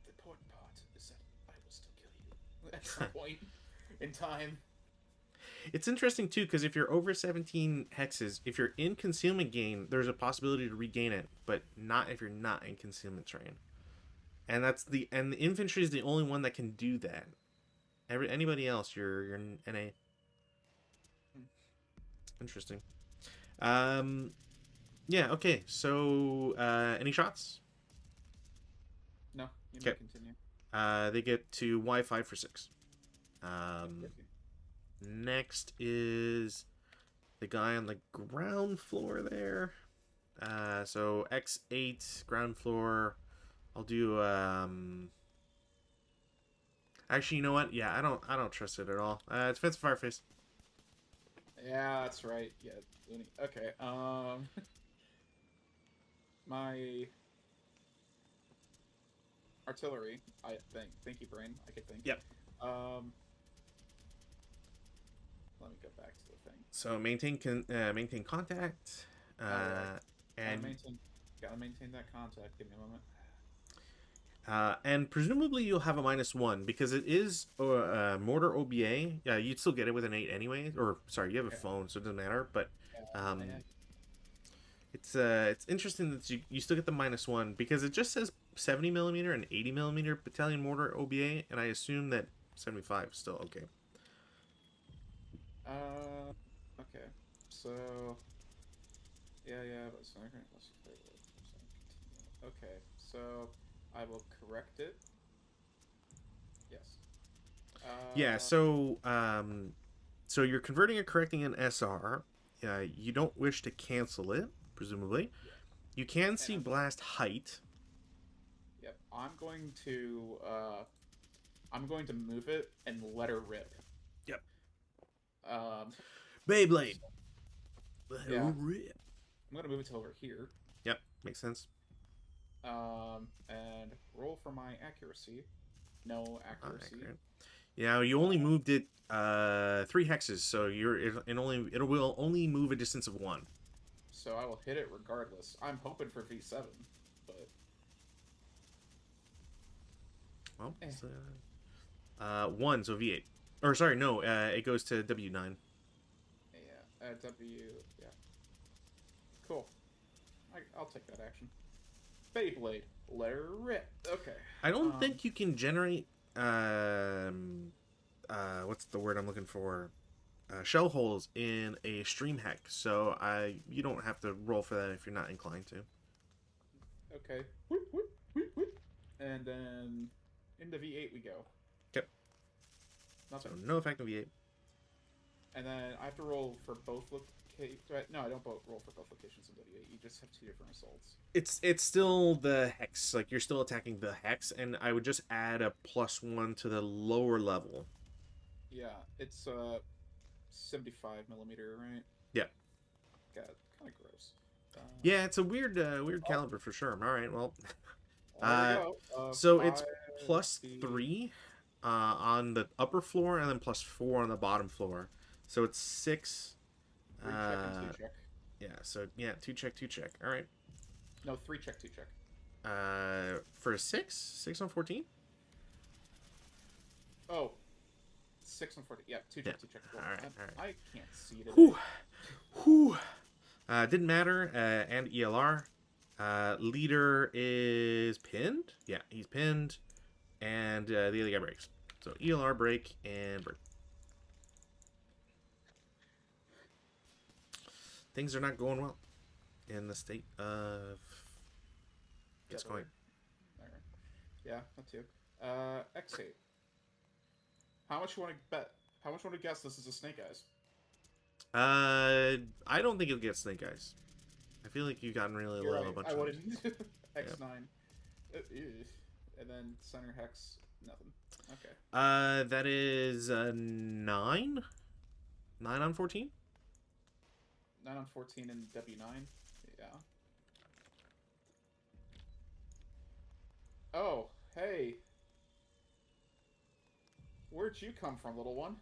The important part is that I will still kill you at some point in time. It's interesting too because if you're over 17 hexes, if you're in concealment gain, there's a possibility to regain it, but not if you're not in concealment terrain. And the infantry is the only one that can do that. Anybody else, you're in NA. Interesting. Yeah. Okay. So any shots? No, you may continue. They get to Y5 for 6. Next is the guy on the ground floor there. So X8 ground floor. I'll do actually, you know what? Yeah, I don't trust it at all. Defensive fireface. Yeah, that's right. Yeah, Looney. Okay. My artillery. I think. Thank you, brain. I could think. Yep. Let me go back to the thing. So maintain contact. And Gotta maintain that contact. Give me a moment. And presumably you'll have a -1 because it is mortar OBA. Yeah, you'd still get it with an 8 anyway. Or sorry, you have a phone, so it doesn't matter. But it's interesting that you still get the -1 because it just says 70mm and 80mm battalion mortar OBA, and I assume that 75 is still okay. Okay. So yeah, but okay. So I will correct it. Yes. Yeah. So so you're converting or correcting an SR. You don't wish to cancel it, presumably. Yeah. You can see blast height. Yep. I'm going to move it and let her rip. Yep. So, Beyblade. yeah. Rip. I'm gonna move it to over here. Yep, makes sense. And roll for my accuracy. No accuracy. Yeah, you only moved it 3 hexes, so it will only move a distance of 1. So I will hit it regardless. I'm hoping for V7, but well, 1, so V8. Or sorry, no, it goes to W9. Yeah, yeah. Cool. I'll take that action. Beyblade, let her rip. Okay. I don't think you can generate what's the word I'm looking for? Shell holes in a stream hex, so you don't have to roll for that if you're not inclined to. Okay. Whoop, whoop, whoop, whoop. And then into V8 we go. Yep. Nothing. So no effect on V8. And then I have to roll for both locations. No, I don't roll for both locations in W8. You just have 2 different results. It's still the hex. Like, you're still attacking the hex, and I would just add a +1 to the lower level. Yeah, it's 75mm, right? Yeah. God, kind of gross. Yeah, it's a weird caliber for sure. All right, well. So 5, it's +3 on the upper floor, and then +4 on the bottom floor. So it's 6. 3 check and 2 check. Yeah, so yeah, 2 check, 2 check. All right. No, 3 check, 2 check. For a 6 on 14. Oh, 6 on 14. Yeah, 2 check, 2 check. All right. I can't see it. Whew. Didn't matter. And ELR. Leader is pinned. Yeah, he's pinned, and the other guy breaks. So ELR break and break. Things are not going well in the state of it's going. Yeah, that too. X8. How much you want to bet? How much you want to guess this is a Snake Eyes? I don't think you'll get Snake Eyes. I feel like you've gotten really You're low a right. bunch I of wouldn't. times. X9. Ew. And then center hex, nothing. Okay. That is 9? 9 on 14? 9 on 14 and W9. Yeah. Oh, hey. Where'd you come from, little one?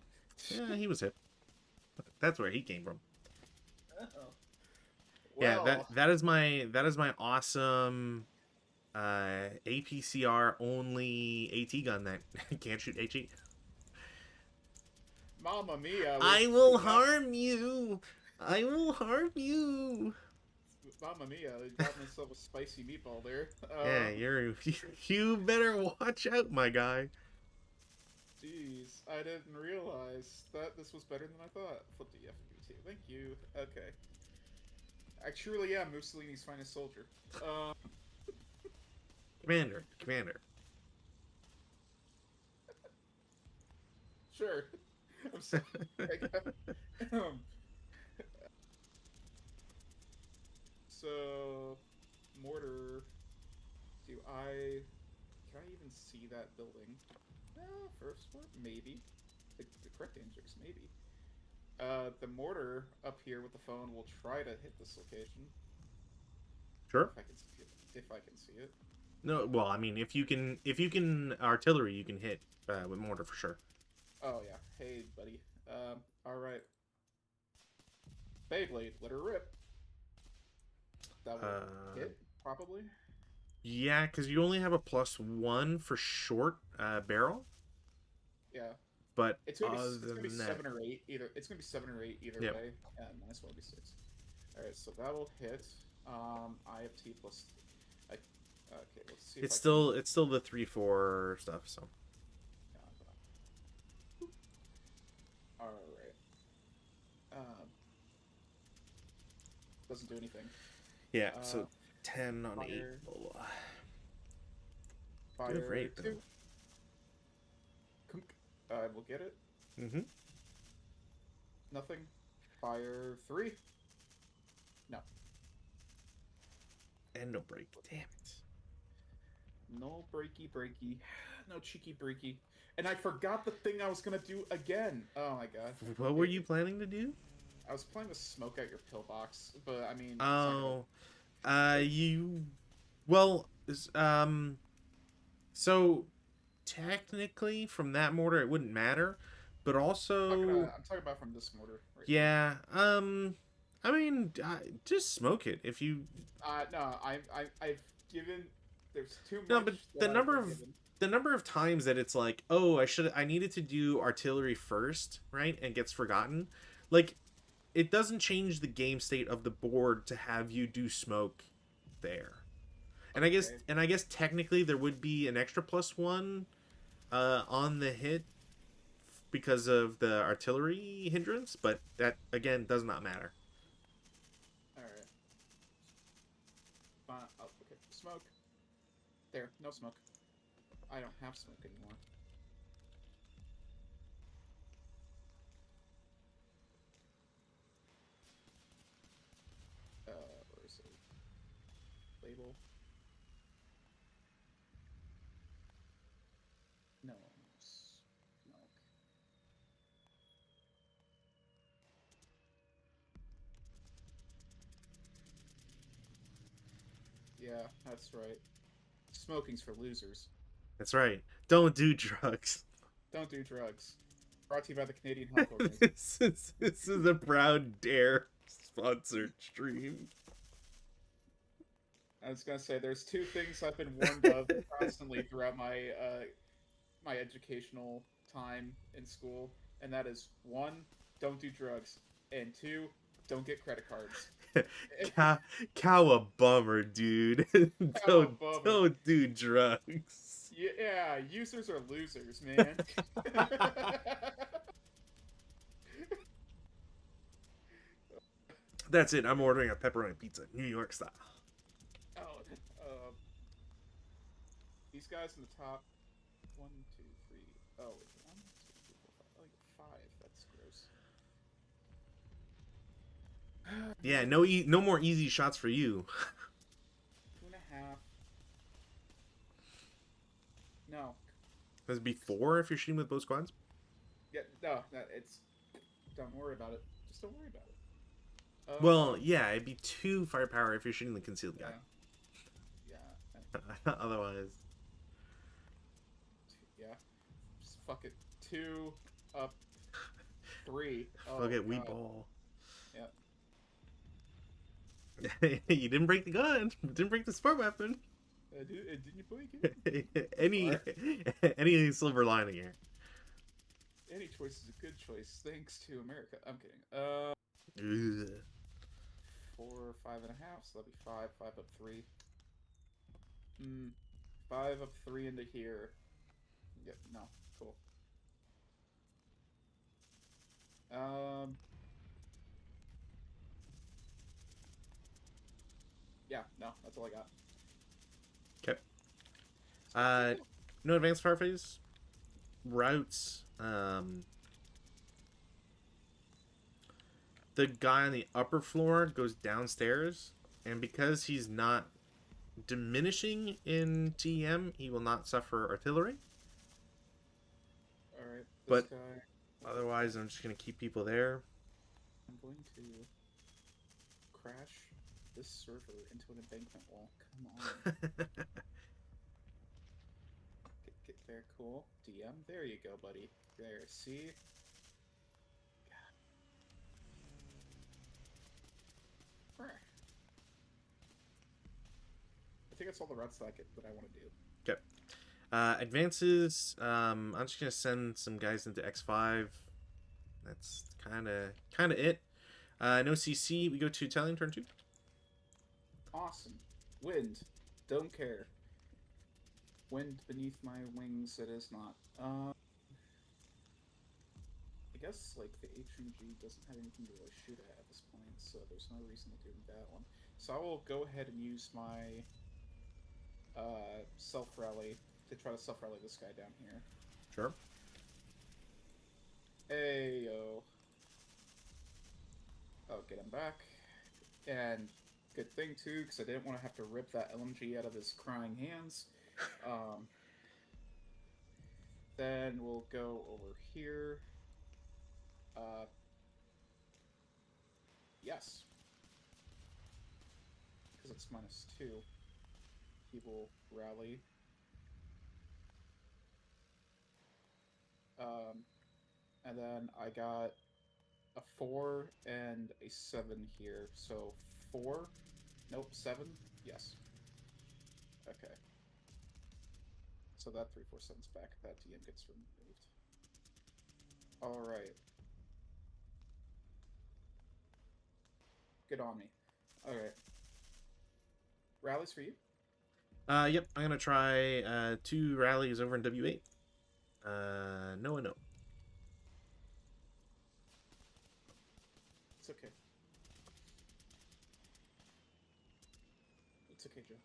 Yeah, he was hip. That's where he came from. Oh. Yeah, Well, that is my awesome APCR only AT gun that can't shoot HE. Mamma Mia. I will harm you. I will harm you. Mamma Mia, they got myself a spicy meatball there. Yeah, you better watch out, my guy. Jeez, I didn't realize that this was better than I thought. Flip the FBT. Thank you. Okay. I truly am Mussolini's finest soldier. Commander. Sure. I'm sorry. um, so, mortar. Can I even see that building? First floor? Maybe. The correct answer is maybe. The mortar up here with the phone will try to hit this location. Sure. If I can see it. If I can see it. No, well, I mean, if you can artillery, you can hit with mortar for sure. Oh yeah. Hey, buddy. All right. Beyblade, let her rip. That will hit probably. Yeah, because you only have a +1 for short barrel. Yeah. But It's gonna other be than that, 7 or 8 either. It's gonna be 7 or 8 either Yep. way. And minus 1 will be 6. All right, so that will hit. IFT plus. Okay, let's see. it's still the 3-4 stuff. So All right. Doesn't do anything. yeah, so 10 on 8. fire. Good Fire rate, 2. We'll get it. Mm-hmm. Nothing. Fire 3. No. And no break. Damn it. No breaky. No cheeky breaky. And I forgot the thing I was gonna do again. Oh my god. What were you planning to do? I was planning to smoke out your pillbox, but I mean. Oh, well, so technically from that mortar it wouldn't matter, but also I'm talking about from this mortar. Right yeah, I mean, just smoke it if you. No, I've given. There's too much. No, but that I've been given. the number of times that it's like, oh, I needed to do artillery first, right, and gets forgotten, like. It doesn't change the game state of the board to have you do smoke there. And Okay. I guess technically there would be an extra +1 on the hit because of the artillery hindrance, but that again does not matter. Alright. Oh, okay. Smoke. There, no smoke. I don't have smoke anymore. Where is it? Label. No. Smoke. Yeah, that's right. Smoking's for losers. That's right. Don't do drugs. Don't do drugs. Brought to you by the Canadian Health Organization. This is a proud Dare sponsored stream. I was gonna say there's two things I've been warned of constantly throughout my my educational time in school, and that is 1, don't do drugs, and 2, don't get credit cards. Cowabummer, dude. Cowabummer. Don't do drugs. Yeah, users are losers, man. That's it. I'm ordering a pepperoni pizza, New York style. These guys in the top, 1, 2, 3. Oh, wait, 1, 2, Yeah, no more easy shots for you. 2.5. No. That'd be 4 if you're shooting with both squads. Yeah, no, it's... Don't worry about it. Just don't worry about it. Well, yeah, it'd be 2 firepower if you're shooting the concealed guy. Yeah. Otherwise, Yeah. Just fuck it. 2 up 3. Oh, fuck it, we God. ball. Yep. You didn't break the gun. Didn't break the sport weapon. Didn't you break it? any silver lining here. Any choice is a good choice, thanks to America. I'm kidding. Ugh. 4, 5.5, so that'll be 5. 5 up 3. 5 up 3 into here. Yep, no, cool. Yeah, no, that's all I got. Okay. No advanced fire phase. Routes. The guy on the upper floor goes downstairs, and because he's not diminishing in TM, he will not suffer artillery. Alright, this But guy... otherwise, I'm just gonna keep people there. I'm going to crash this server into an embankment wall. Come on. Get there, cool. DM, there you go, buddy. There, see? God. I think that's all the routes that I want to do. Okay. Advances. I'm just gonna send some guys into X5. That's kind of it. No CC. We go to Italian turn 2. Awesome. Wind. Don't care. Wind beneath my wings. It is not. I guess like the HG doesn't have anything to really shoot at this point, so there's no reason to do that one. So I will go ahead and use my self-rally to try to self-rally this guy down here. Sure. Ayo. Oh, get him back. And good thing too, because I didn't want to have to rip that LMG out of his crying hands. Then we'll go over here. Yes. Because it's -2. He will rally. And then I got a 4 and a 7 here. So 4? Nope, 7? Yes. Okay. So that 347's back. That DM gets removed. Alright. Get on me. Alright. Rallies for you? Yep. I'm gonna try 2 rallies over in W8. No and no. It's okay. It's okay, Joe.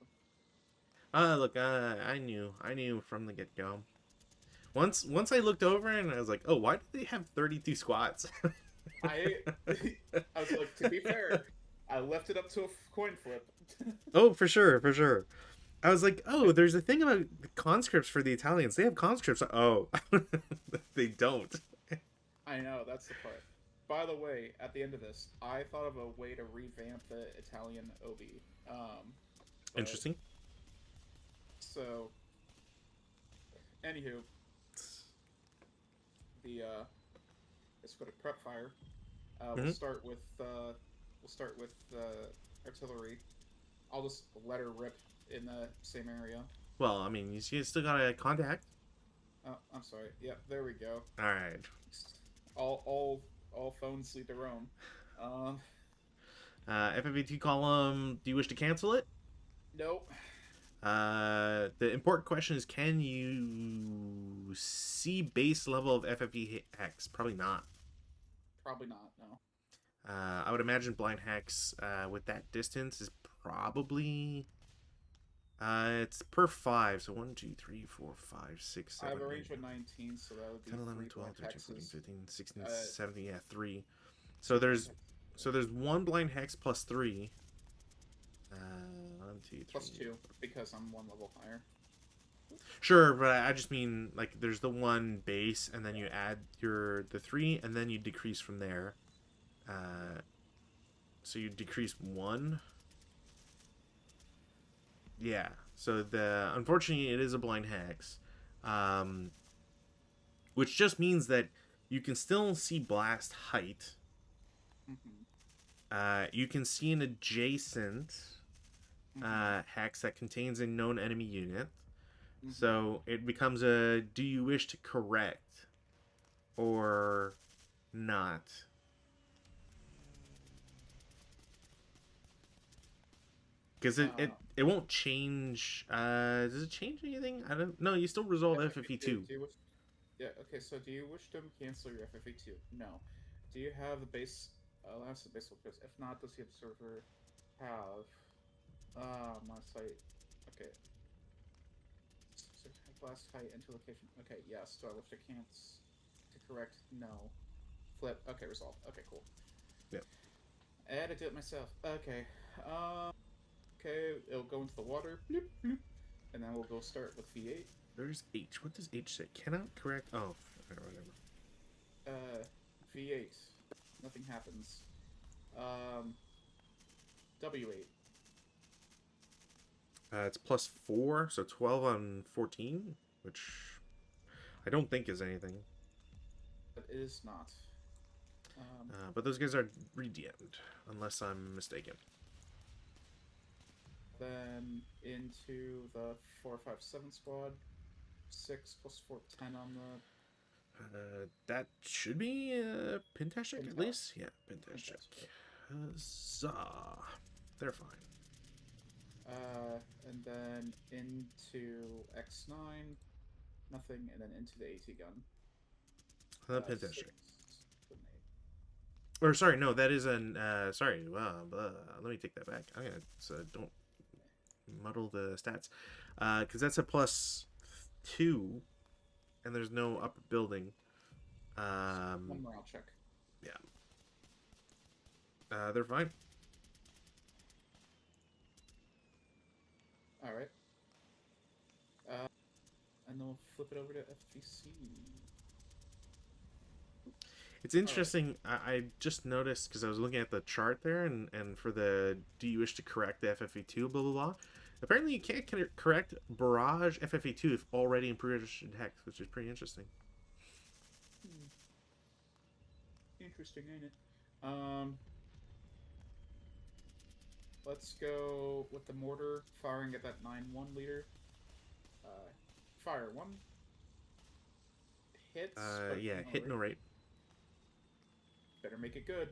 Look, I knew from the get-go. Once I looked over and I was like, oh, why do they have 32 squats? I was like, to be fair, I left it up to a coin flip. Oh, for sure. I was like, oh, there's a thing about the conscripts for the Italians. They have conscripts. Oh, they don't. I know, that's the part. By the way, at the end of this, I thought of a way to revamp the Italian OB. Interesting. So, anywho, let's go to prep fire. We'll start with artillery. I'll just let her rip in the same area. Well, I mean, you still got a contact. Oh, I'm sorry. Yep, there we go. All right. All phones lead to Rome. FFVT column. Do you wish to cancel it? Nope. The important question is, can you see base level of FFV hex? Probably not. Probably not. No. I would imagine blind hex with that distance is probably it's per 5, so 1 2 3 4 5 6 7 I have a 8, range of 19, so that would be 10 11 3 12 blind 13 14 hexes. 15 16 17, yeah, 3. So there's So there's one blind hex plus 3. 1, 2, 3. Plus 2, because I'm 1 level higher. Sure, but I just mean like there's the one base, and then you add the 3, and then you decrease from there. So you decrease 1. Yeah. So unfortunately it is a blind hex, which just means that you can still see blast height. You can see an adjacent hex that contains a known enemy unit. So it becomes a do you wish to correct or not? Because it won't change. Does it change anything? I don't know. You still resolve FFE2. Yeah, okay, so do you wish to cancel your FFE2? No. Do you have the base, last base focus? If not, does the observer have, my site, okay. So blast height into location. Okay, yes. Do I wish to cancel, to correct? No. Flip. Okay, resolve. Okay, cool. Yep. I had to do it myself. Okay. Okay, it'll go into the water. Bloop, bloop. And then we'll go start with V8. There's H. What does H say? Cannot correct. Oh, whatever. V8. Nothing happens. W8. It's plus 4, so 12 on 14, which I don't think is anything. But it is not. But those guys are re-DM'd, unless I'm mistaken. Then into the 457 squad. 6 plus 4, 10 on the... That should be Pintash check, at least? Yeah, Pintash check. Huzzah. They're fine. And then into X9, nothing, and then into the AT gun. Pintash check. Or, sorry, no, that is an, sorry, let me take that back. I'm gonna, so don't muddle the stats. Because that's a plus 2, and there's no upper building. One morale check. Yeah. They're fine. Alright. And then we'll flip it over to FVC. It's interesting. Right. I just noticed, because I was looking at the chart there, and for the do you wish to correct the FFE2, blah, blah, blah. Apparently you can't correct Barrage FFE2 if already in pre-registered hex, which is pretty interesting. Interesting, ain't it? Let's go with the mortar, firing at that 9-1 leader. Fire 1. Hits. Yeah, hit no rate. Better make it good.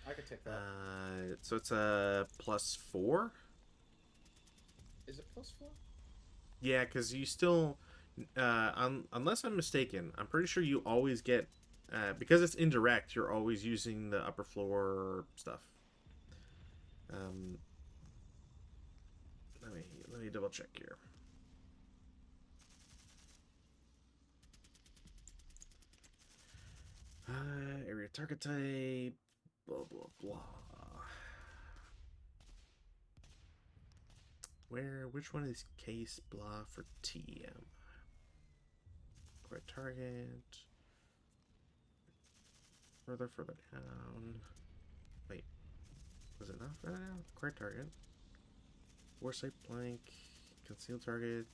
I could take that. So it's a plus 4? Is it plus 4? Yeah, because you still, unless I'm mistaken, I'm pretty sure you always get, because it's indirect, you're always using the upper floor stuff. Let me double check here. Area target type, blah blah blah. Which one is case blah for TM? Correct target. Further down. Wait, was it not further down? Correct target. Foresight blank. Concealed target.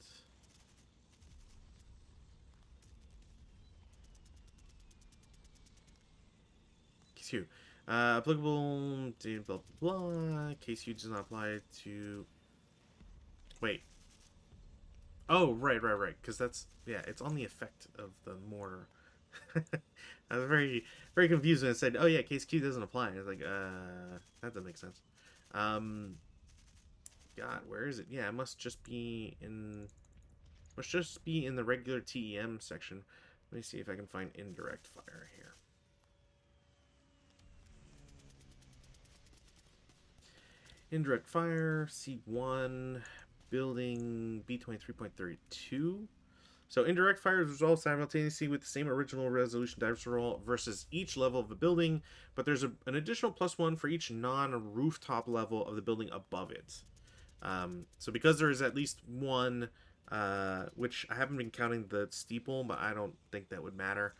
Case Q. Applicable to blah blah blah. Case Q does not apply to. Wait. Oh, right. Because that's, yeah, it's on the effect of the mortar. I was very, very confused when it said, oh yeah, case Q doesn't apply. I was like, that doesn't make sense. God, where is it? Yeah, it must just be in the regular TEM section. Let me see if I can find indirect fire here. Indirect fire, C1, building B23.32. So indirect fire is resolved simultaneously with the same original resolution dice roll versus each level of the building, but there's an additional +1 for each non-rooftop level of the building above it. So because there is at least one, which I haven't been counting the steeple, but I don't think that would matter.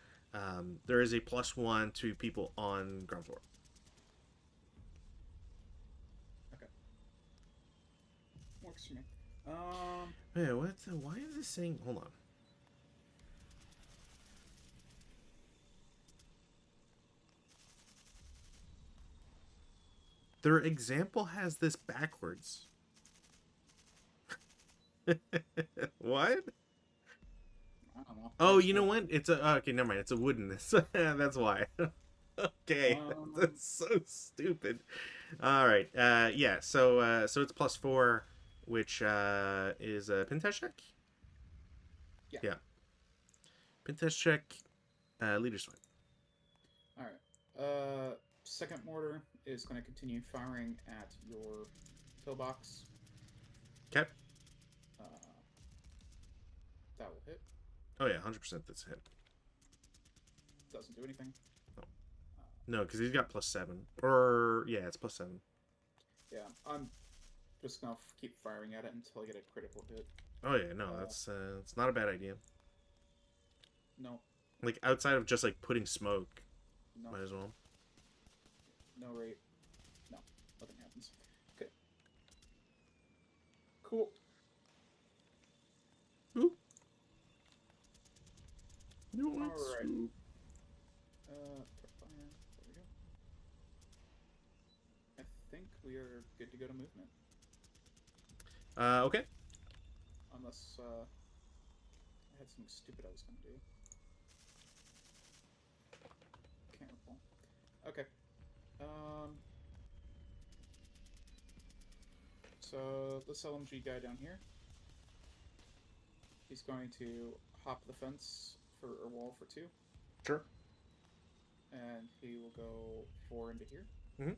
There is a +1 to people on ground floor. Okay. Works for me. Man, what? Why is this saying? Hold on. Their example has this backwards. What? I don't know. Oh, you know what? It's a okay. Never mind. It's a woodenness. That's why. Okay, that's so stupid. All right. Yeah. So it's +4, which is a pin test check. Yeah. Pin test check. Leader swipe. All right. Second mortar is going to continue firing at your pillbox. Okay. That will hit. Oh yeah, 100%. That's a hit. Doesn't do anything. No, because he's got +7. Or yeah, it's +7. Yeah, I'm just gonna keep firing at it until I get a critical hit. Oh yeah, no, that's it's not a bad idea. No. Like outside of just like putting smoke, No. might as well. No rate. No. Nothing happens. Okay. Cool. Oop. You want Alright. swoop. Fire. There we go. I think we are good to go to movement. Okay. Unless, I had something stupid I was gonna do. Can't recall. Okay. So this LMG guy down here, he's going to hop the fence for a wall for 2, Sure. and he will go 4 into here. Mhm.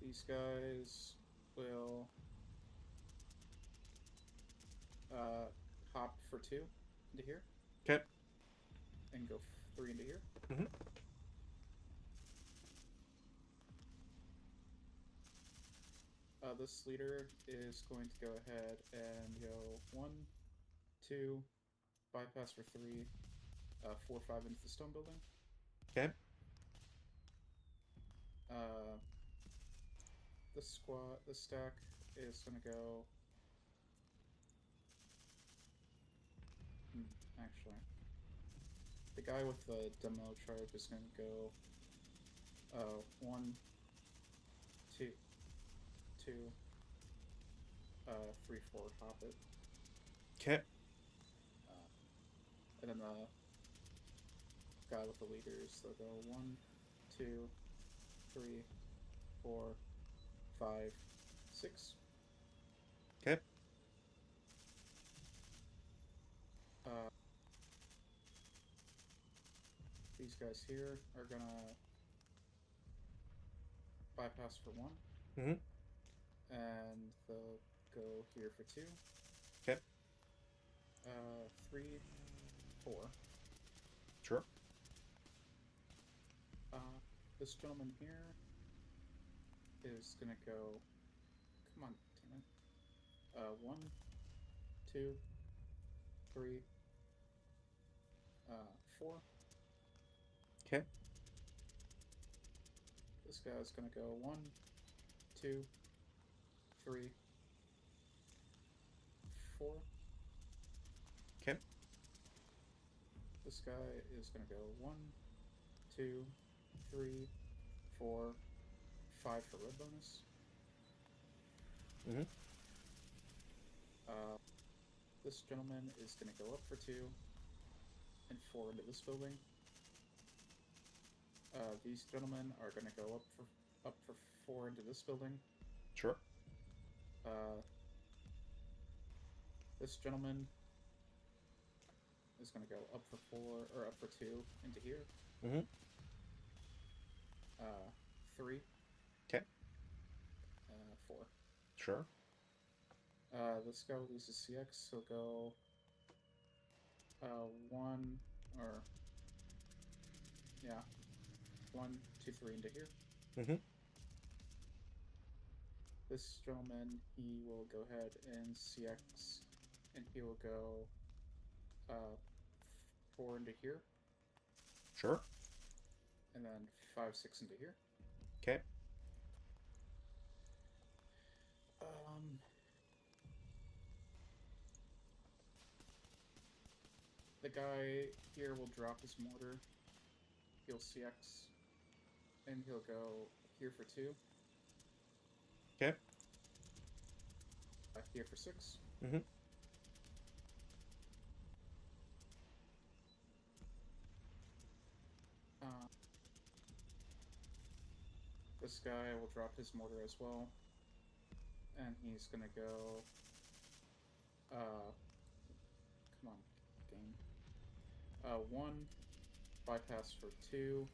These guys will hop for 2 into here. Okay. And go 3 into here. Mhm. This leader is going to go ahead and go 1, 2, bypass for 3, 4, 5 into the stone building. Okay. This stack is going to go. Actually, the guy with the demo charge is going to go 1, 2, 2, 3, 4, hop it. Okay. And then the guy with the leaders, they'll go 1, 2, 3, 4, 5, 6. Okay. These guys here are gonna bypass for 1. Mhm. And they'll go here for 2. Okay. 3, 4. Sure. This gentleman here is gonna go. Come on, damn it. 1, 2, 3, 4. Okay. This guy's gonna go 1, 2, 3, 4. Okay. This guy is gonna go 1, 2, 3, 4, 5 for red bonus. Mhm. This gentleman is gonna go up for 2 and 4 into this building. These gentlemen are gonna go up for 4 into this building. Sure. This gentleman is gonna go up for 4 or up for 2 into here. Mhm. 3. 4. Sure. This guy will use his CX. He'll go 1 or yeah, 1, 2, 3 into here. Mm-hmm. This gentleman, he will go ahead and CX, and he will go 4 into here, Sure. and then 5, 6 into here. Okay. The guy here will drop his mortar. He'll CX, and he'll go here for 2. Okay. Here for 6. Mm-hmm. This guy will drop his mortar as well, and he's gonna go. Come on, game. 1 bypass for 2.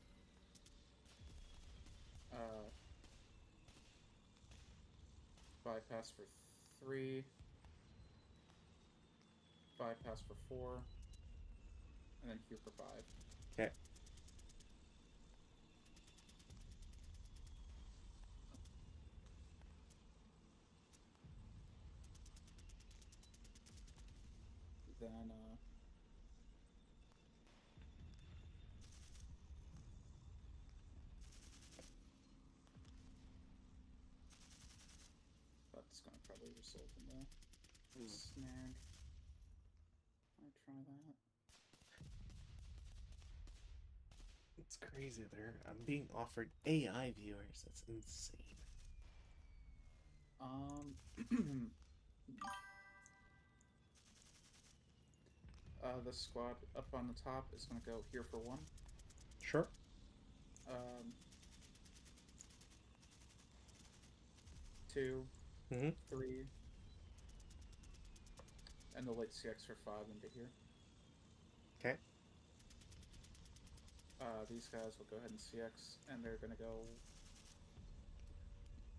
Bypass for 3. Bypass for 4. And then here for 5. Okay. Then that's gonna probably result in the snag. I try that. It's crazy there. I'm being offered AI viewers. That's insane. The squad up on the top is gonna go here for 1. Sure. 2, Mm-hmm. 3, and the late CX for 5 into here. Okay. These guys will go ahead and CX, and they're gonna go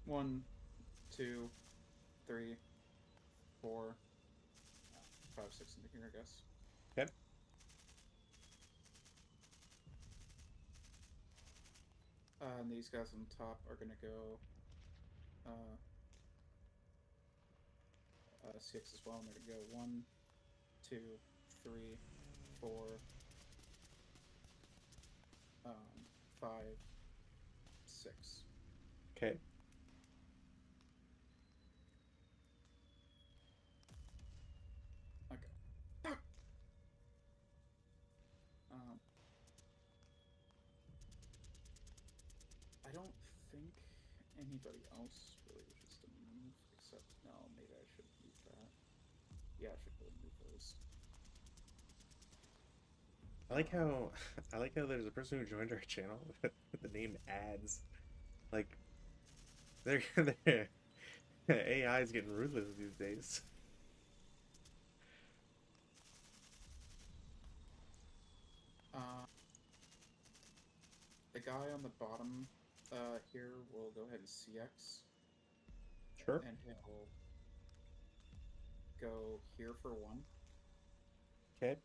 1, 2, 3, 4, 5, 6 into here, I guess. Okay. And these guys on top are gonna go CX as well, and they're gonna go 1, 2, 3, 4, 5, 6. Okay. Okay. I don't think anybody else really wishes to move, except no, maybe I should move that. Yeah, I should really move those. I like how there's a person who joined our channel with the name ads. Like they're AI is getting ruthless these days. The guy on the bottom here will go ahead and CX. Sure. And he'll go here for 1. Okay.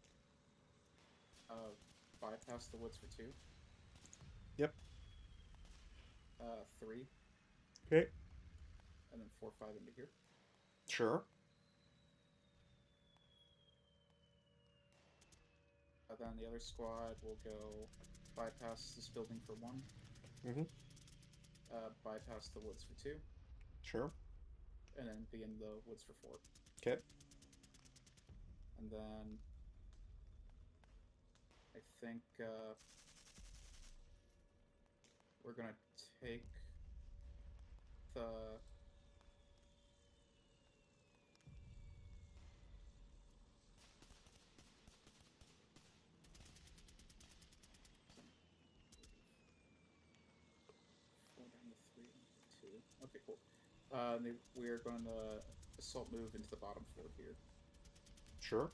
Bypass the woods for 2. Yep. 3. Okay. And then 4, 5 into here. Sure. Then the other squad will go bypass this building for 1. Mm-hmm. Bypass the woods for 2. Sure. And then be in the woods for 4. Okay. And then I think we're gonna take the Okay, cool. We are going to assault move into the bottom floor here. Sure.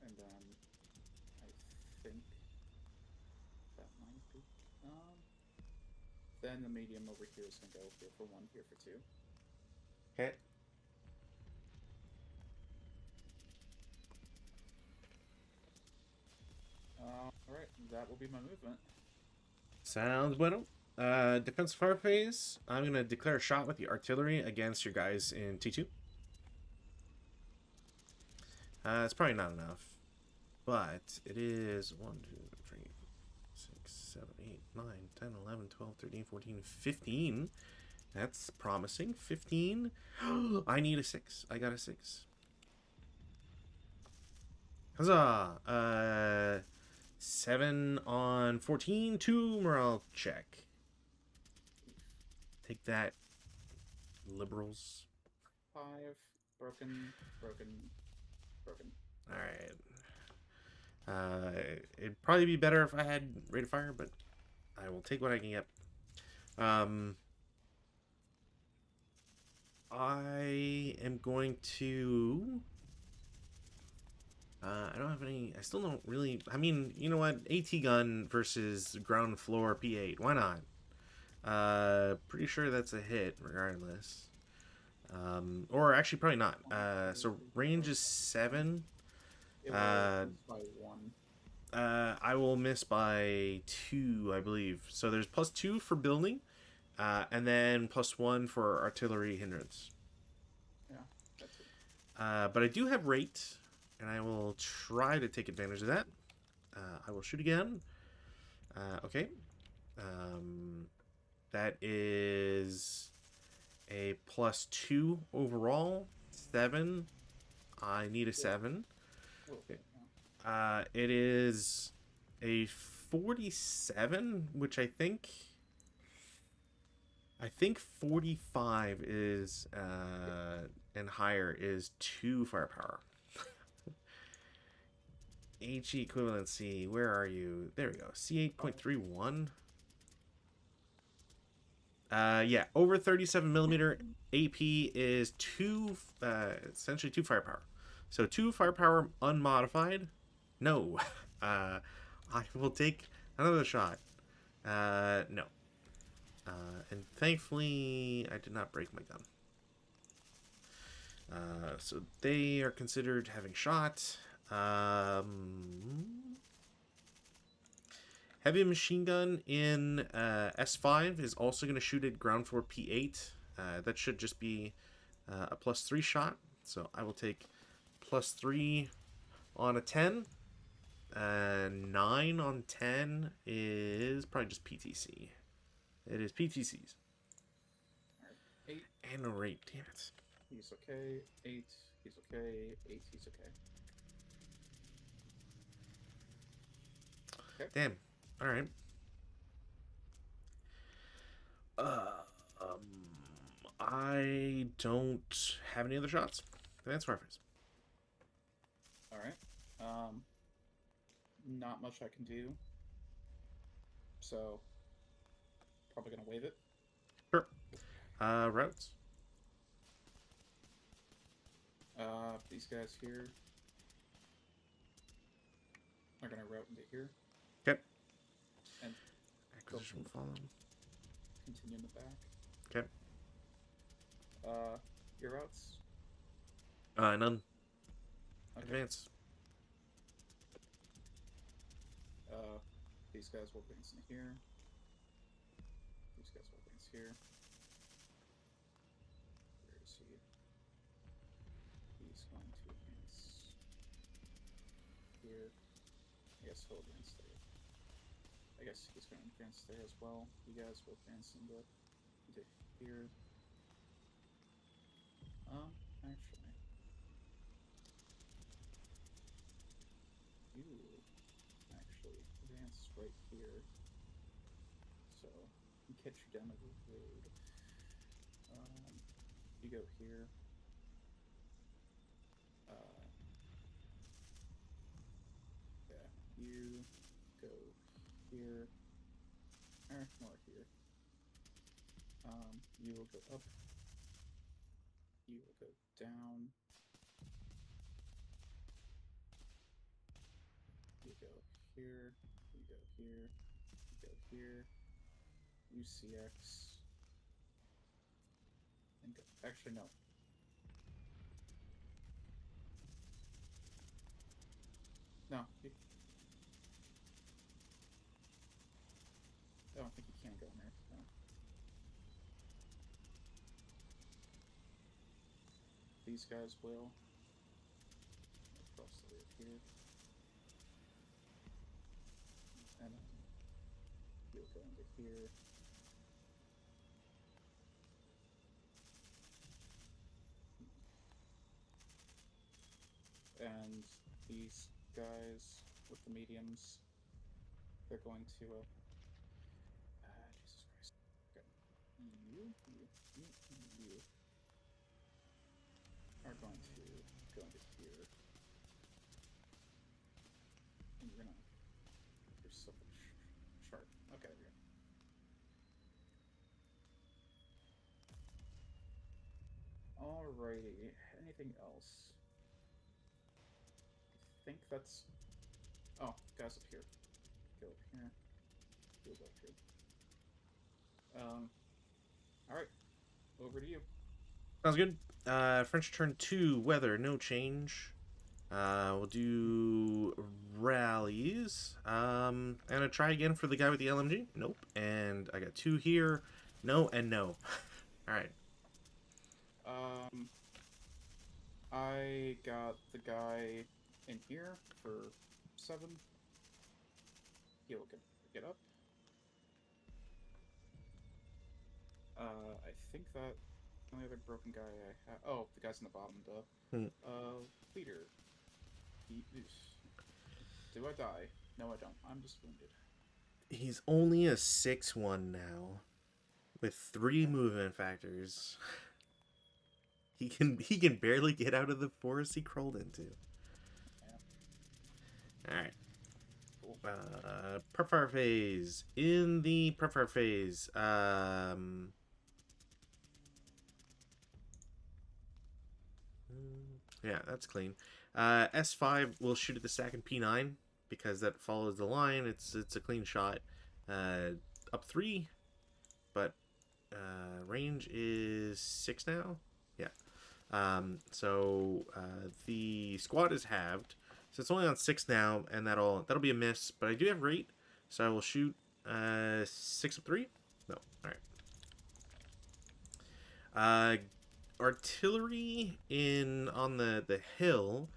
And then I think that might be. Then the medium over here is going to go here for 1, here for 2. Okay. Alright, that will be my movement. Sounds bueno. Defensive fire phase. I'm gonna declare a shot with the artillery against your guys in T2. It's probably not enough, but it is 1, 2, 3, 6, 7, 8, 9, 10, 11, 12, 13, 14, 15. That's promising. 15. I need a 6. I got a 6. Huzzah! 7 on 14. 2 morale check. Take that, liberals. 5, broken, broken, broken. Alright. It'd probably be better if I had rate of fire, but I will take what I can get. I am going to... I don't have any... I still don't really... I mean, you know what? AT gun versus ground floor P8. Why not? Pretty sure that's a hit, regardless. Or actually, probably not. So range is 7. It will miss by 1. I will miss by 2, I believe. So there's +2 for building, and then +1 for artillery hindrance. Yeah, that's it. But I do have rate, and I will try to take advantage of that. I will shoot again. Okay. That is a +2 overall. 7. I need a 7. Okay. It is a 47, which I think 45 is and higher is 2 firepower. HG equivalency, where are you? There we go. C8.31. Yeah, over 37 millimeter AP is 2, essentially 2 firepower. So 2 firepower unmodified. No. I will take another shot. No. And thankfully, I did not break my gun. So they are considered having shot. Heavy machine gun in S5 is also going to shoot at ground floor P8. That should just be a +3 shot. So I will take +3 on a 10. 9 on 10 is probably just PTC. It is PTCs. Alright, 8. And no rate, damn it. He's okay. 8. He's okay. 8. He's okay. Okay. Damn. Alright. I don't have any other shots. That's Farface. Alright. Not much I can do. So, probably gonna wave it. Sure. Routes. These guys here are gonna route into here. Okay. And Acquisition will follow. continue in the back. Okay. Your routes? None. Okay. Advance. These guys will advance in here. These guys will advance here. Where is he? He's going to advance here. I guess he'll advance there. I guess he's going to advance there as well. You guys will advance into here. Actually. You actually advance right here. So, you catch you down the road. You go here. Yeah, you go here. Or more here. You will go up. You will go down. You go here. You go here. You go here. UCX. Actually, no. No. I don't think you can go in there. No. These guys will. Cross the way up here. And then you'll go into here. And these guys with the mediums, they're going to, Jesus Christ. Okay. You are going to go into here. And you're gonna, there's something sharp. Okay, there we go. Alrighty, anything else? I think that's, oh, guys up here. Go up here. Go up here. Alright. Over to you. Sounds good. French turn 2, weather, no change. We'll do rallies. I'm gonna try again for the guy with the LMG. Nope. And I got 2 here. No and no. Alright. I got the guy in here for 7. He'll get up. I think that the only other broken guy I have. Oh, the guy's in the bottom, duh. Leader. Do I die? No, I don't. I'm just wounded. He's only a 6-1 now, with 3 movement factors. He can barely get out of the forest he crawled into. Yeah. All right. Cool. Prep fire phase. In the prep fire phase, yeah, that's clean. S5 will shoot at the stack in P9 because that follows the line. It's a clean shot. Up 3, but range is 6 now. Yeah. So the squad is halved, so it's only on 6 now, and that'll be a miss. But I do have rate, so I will shoot 6 up 3. No, all right. Artillery on the hill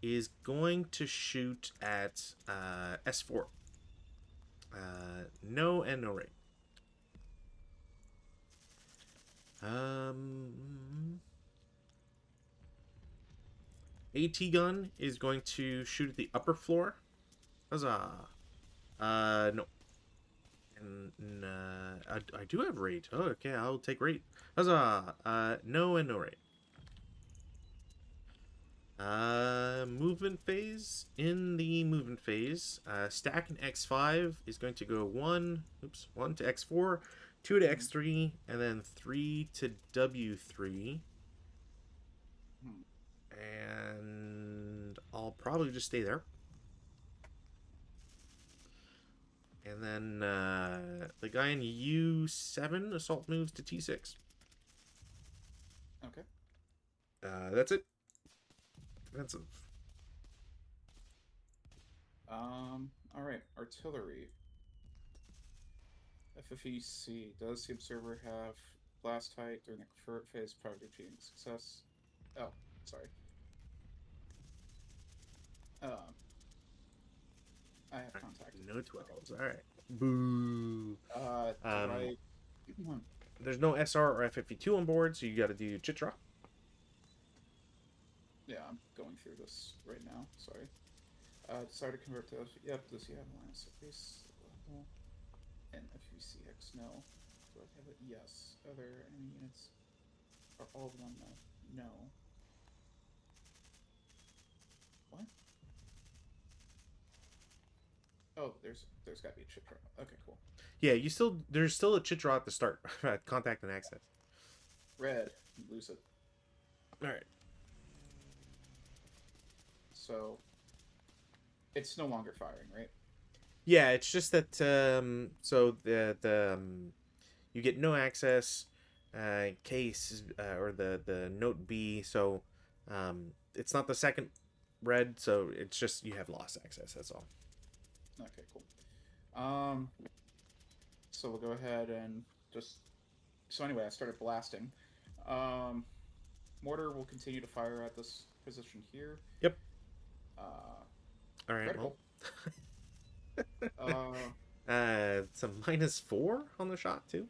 is going to shoot at S4. No and no rate. AT gun is going to shoot at the upper floor. Huzzah. No. And I do have rate. Oh, okay, I'll take rate. Huzzah. No and no rate. Movement phase. In the movement phase, stack in X5 is going to go 1 to X4, 2 to X3, and then 3 to W3. And I'll probably just stay there. And then the guy in U7 assault moves to T6. Okay. That's it. Defensive. Alright, artillery. FFEC. Does the observer have blast height during the convert phase prior to achieving success? Oh, sorry. I have contact. No 12s. Alright. Boo. Did There's no SR or FFE2 on board, so you gotta do Chitra. Yeah, I'm going through this right now. Sorry. Decide to convert to. Yep. Does he have minus at least level? And FUCX? No. Do I have it? Yes. Are there any units? Are all of them? No. No. What? Oh, there's got to be a chip drop. Okay, cool. Yeah, there's still a Chitra at the start. Contact and access. Red. Lose it. Alright. So it's no longer firing, right? Yeah, it's just that so the you get no access case or the note B. So it's not the second red, so it's just you have lost access. That's all. Okay, cool. Um, so we'll go ahead and just. So anyway, I started blasting. Um, Mortar will continue to fire at this position here. Yep. Uh, All right. Well, Critical. Uh, it's a -4 on the shot too.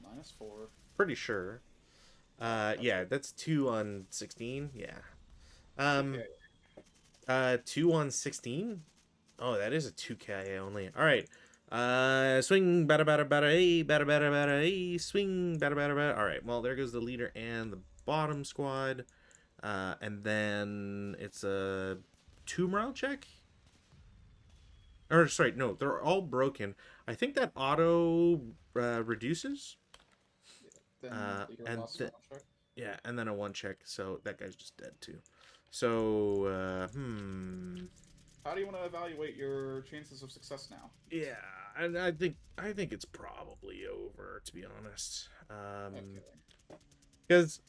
-4. Pretty sure. Yeah, that's 2 on 16. Yeah. Um, Okay. 2 on 16. Oh, that is a 2 KIA only. All right. Swing, bada bada bada, bada bada bada, swing, bada bada bada. All right. Well, there goes the leader and the bottom squad. And then it's a 2 morale check. Or sorry, no, they're all broken. I think that auto reduces. Then leader And lost one check. yeah, and then a 1 check. So that guy's just dead too. So How do you want to evaluate your chances of success now? yeah, and I think it's probably over, to be honest. Okay. Because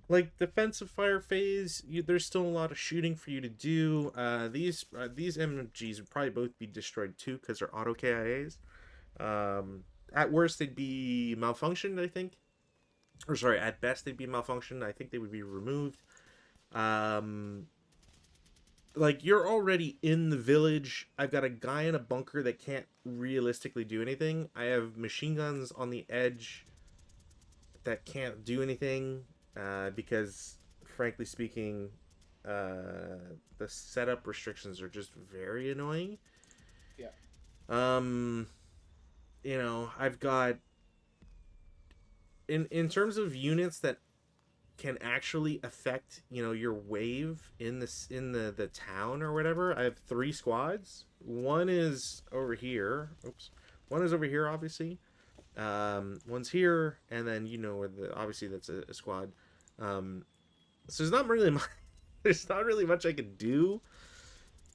like defensive fire phase, there's still a lot of shooting for you to do. These MGs would probably both be destroyed too because they're auto KIAs. At worst, they'd be malfunctioned, I think. Or sorry, at best they'd be malfunctioned. I think they would be removed. Like you're already in the village. I've got a guy in a bunker that can't realistically do anything. I have machine guns on the edge that can't do anything because, frankly speaking, the setup restrictions are just very annoying. Yeah. I've got in terms of units that can actually affect your wave in the town or whatever. I have 3 squads. One is over here. One is over here, obviously. One's here, and then where obviously that's a squad. So there's not really much I could do.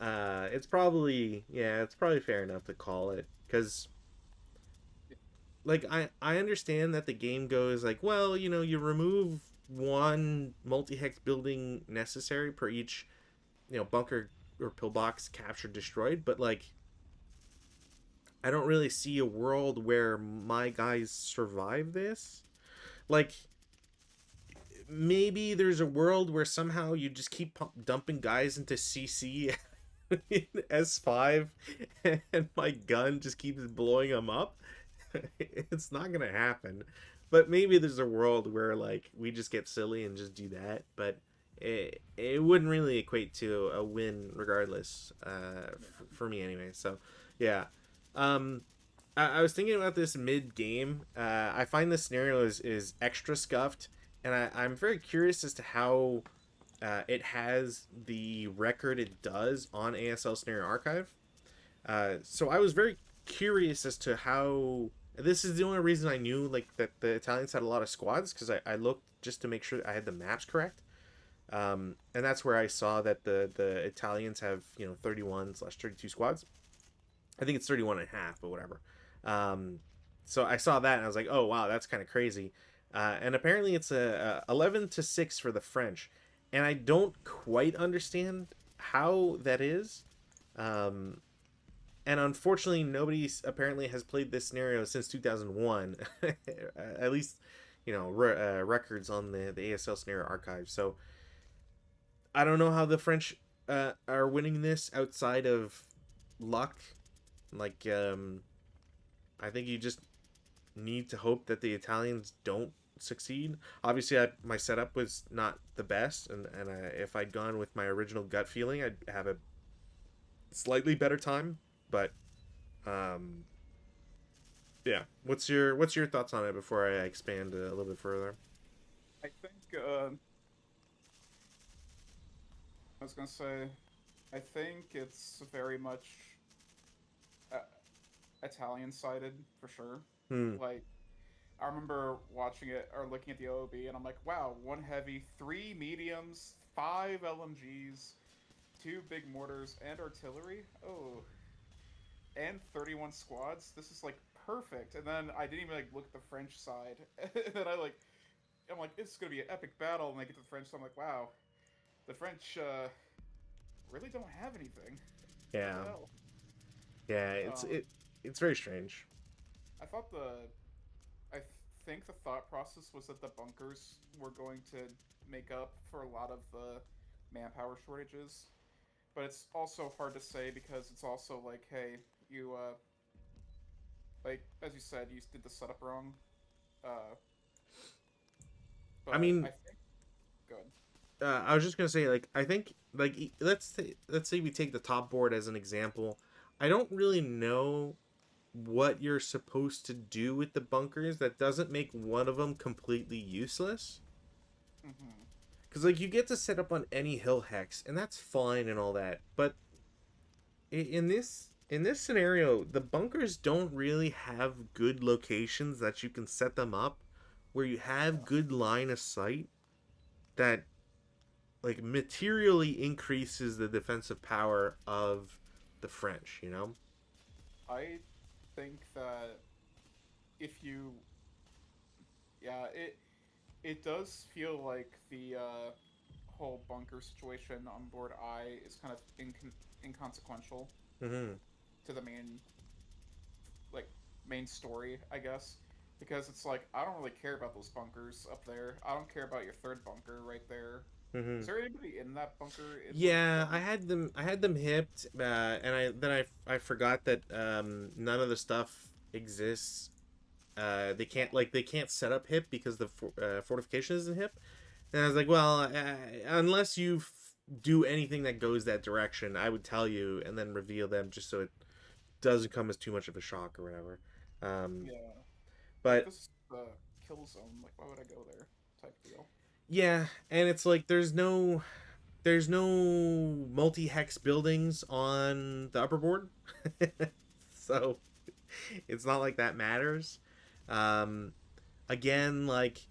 It's probably fair enough to call it, because like I understand that the game goes like, well, you remove 1 multi-hex building necessary per each bunker or pillbox captured, destroyed, but like I don't really see a world where my guys survive this. Like maybe there's a world where somehow you just keep dumping guys into CC in S5 and my gun just keeps blowing them up. It's not gonna happen, but maybe there's a world where like we just get silly and just do that, but it wouldn't really equate to a win regardless, for me anyway. So yeah. I was thinking about this mid game. I find this scenario is extra scuffed, and I'm very curious as to how it has the record it does on ASL Scenario Archive. So I was very curious as to how. This is the only reason I knew like that the Italians had a lot of squads, because I looked just to make sure I had the maps correct. And that's where I saw that the Italians have 31/32 squads. I think it's 31 and a half, but whatever. So I saw that and I was like, oh wow, that's kind of crazy. And apparently it's a 11-6 for the French, and I don't quite understand how that is. And unfortunately, nobody apparently has played this scenario since 2001. At least, records on the ASL Scenario Archive. So I don't know how the French are winning this outside of luck. Like, I think you just need to hope that the Italians don't succeed. Obviously, my setup was not the best, and if I'd gone with my original gut feeling, I'd have a slightly better time. But, yeah. What's your thoughts on it before I expand a little bit further? I think I was gonna say, I think it's very much Italian sided for sure. Hmm. Like, I remember watching it or looking at the OOB, and I'm like, wow, 1 heavy, 3 mediums, 5 LMGs, 2 big mortars, and artillery. Oh, and 31 squads. This is like perfect. And then I didn't even like look at the French side. And then I'm like, it's gonna be an epic battle. And I get to the French, so I'm like, wow, the French really don't have anything. What Yeah, the hell? yeah, Um, it's very strange. I thought I think the thought process was that the bunkers were going to make up for a lot of the manpower shortages, but it's also hard to say because it's also like, hey, you like as you said, you did the setup wrong. Uh, I but I mean, think good. I was just gonna say, like, I think, like, let's say we take the top board as an example. I don't really know what you're supposed to do with the bunkers that doesn't make one of them completely useless. Hmm. Because, like, you get to set up on any hill hex, and that's fine and all that, but in this scenario, the bunkers don't really have good locations that you can set them up where you have Yeah, good line of sight that like materially increases the defensive power of the French, you know? I think that if you, yeah, it does feel like the whole bunker situation on board I is kind of inconsequential Mhm. to the like main story, I guess, because it's like I don't really care about those bunkers up there. I don't care about your third bunker right there. Is Mhm. there anybody in that bunker in like Yeah, I had them hipped, and I forgot that none of the stuff exists. They can't set up hip because the fortification isn't hip. And I was like, well, unless you do anything that goes that direction, I would tell you and then reveal them just so it doesn't come as too much of a shock or whatever. Um, yeah, like but this is the kill zone. Like why would I go there? Type deal. yeah, and it's like there's no multi hex buildings on the upper board, so it's not like that matters. Um, Again, like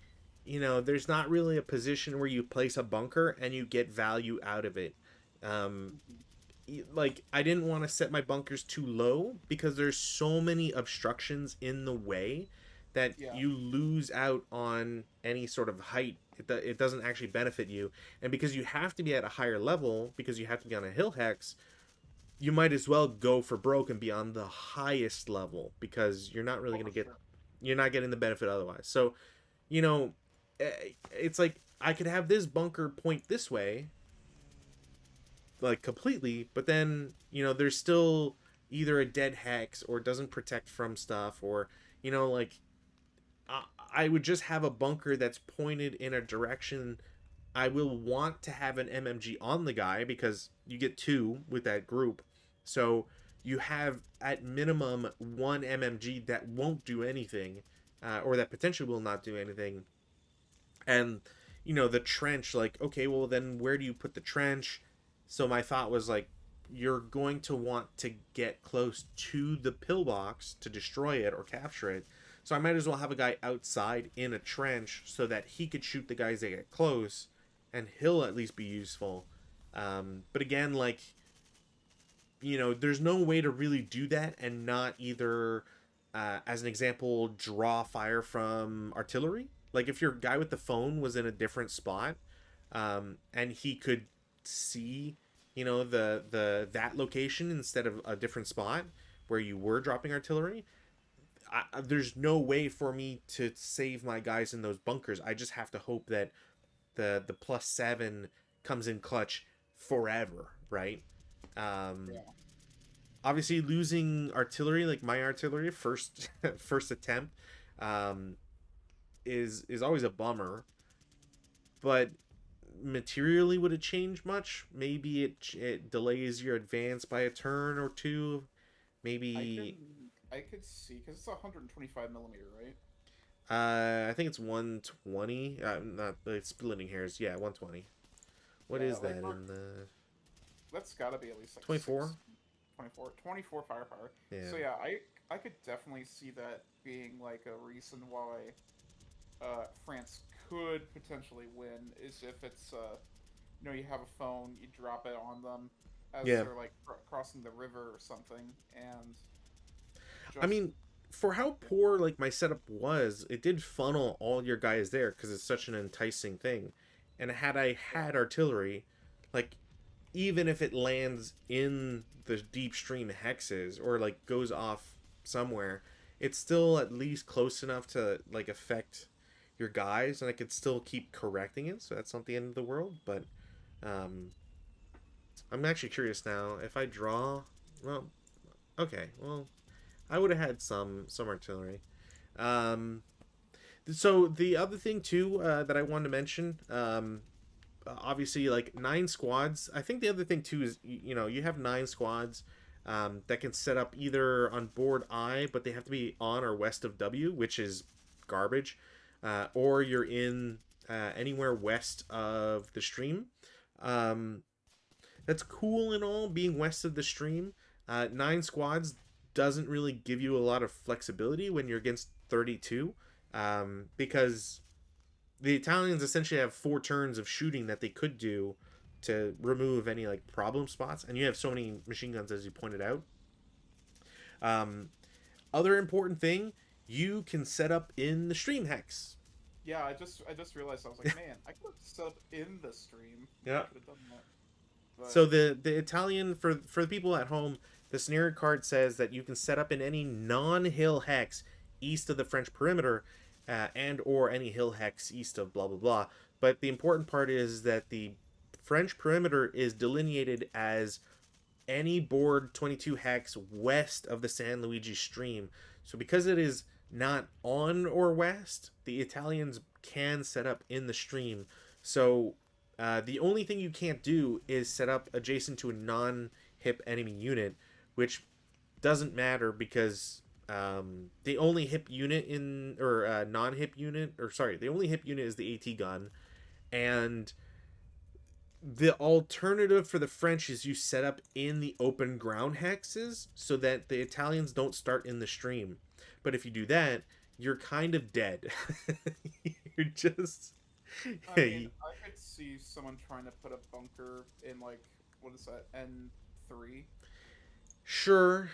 there's not really a position where you place a bunker and you get value out of it. Um, Hmm. like I didn't want to set my bunkers too low because there's so many obstructions in the way that Yeah, you lose out on any sort of height. It doesn't actually benefit you, and because you have to be at a higher level because you have to be on a hill hex, you might as well go for broke and be on the highest level because oh for sure. you're not getting the benefit otherwise. So you know, it's like I could have this bunker point this way, like completely, but then there's still either a dead hex or it doesn't protect from stuff, or like I, I would just have a bunker that's pointed in a direction. I will want to have an MMG on the guy because you get two with that group, so you have at minimum one MMG that won't do anything, or that potentially will not do anything. And the trench, like, okay, well then where do you put the trench? So my thought was like, you're going to want to get close to the pillbox to destroy it or capture it, so I might as well have a guy outside in a trench so that he could shoot the guys that get close and he'll at least be useful. But again, like, there's no way to really do that and not either, as an example, draw fire from artillery. Like if your guy with the phone was in a different spot, and he could see, the that location instead of a different spot where you were dropping artillery, there's no way for me to save my guys in those bunkers. I just have to hope that the +7 comes in clutch forever, right? Um, Yeah, Obviously losing artillery, like my artillery first first attempt, um, is always a bummer. But materially, would it change much? Maybe it delays your advance by a turn or two. I can Maybe I could see because it's 125 millimeter, right? I think it's 120. Not it's splitting hairs. Yeah, 120. What Yeah, is like that in the that's got to be at least like 24? 24 firepower. Yeah. So yeah, I could definitely see that being like a reason why France could potentially win is if it's you have a phone, you drop it on them as Yeah. they're like crossing the river or something, and I just mean, for how poor like my setup was, it did funnel all your guys there because it's such an enticing thing. And had I had artillery, like even if it lands in the deep stream hexes or like goes off somewhere, it's still at least close enough to like affect your guys, and I could still keep correcting it. So that's not the end of the world. But um, I'm actually curious now if I draw. Well, okay. Well, I would have had some artillery. Um, so the other thing too that I wanted to mention, obviously like 9 squads. I think the other thing too is you have 9 squads that can set up either on board I, but they have to be on or west of W, which is garbage, or you're in anywhere west of the stream. Um, that's cool and all, being west of the stream. 9 squads doesn't really give you a lot of flexibility when you're against 32, because the Italians essentially have 4 turns of shooting that they could do to remove any like problem spots, and you have so many machine guns as you pointed out. Um, Other important thing, you can set up in the stream hex. Yeah, I just realized I was like, man, I could have set up in the stream. Yeah. I could have done that. But So the Italian, for the people at home, the scenario card says that you can set up in any non-hill hex east of the French perimeter, and or any hill hex east of blah blah blah. But the important part is that the French perimeter is delineated as any board 22 hex west of the San Luigi stream. So because it is not on or west, the Italians can set up in the stream. So the only thing you can't do is set up adjacent to a non-hip enemy unit, which doesn't matter because the only hip unit in or non-hip unit, or sorry, the only hip unit is the AT gun, and the alternative for the French is you set up in the open ground hexes so that the Italians don't start in the stream. But if you do that, you're kind of dead. You're just. I mean, I could see someone trying to put a bunker in like what is that N3? Sure.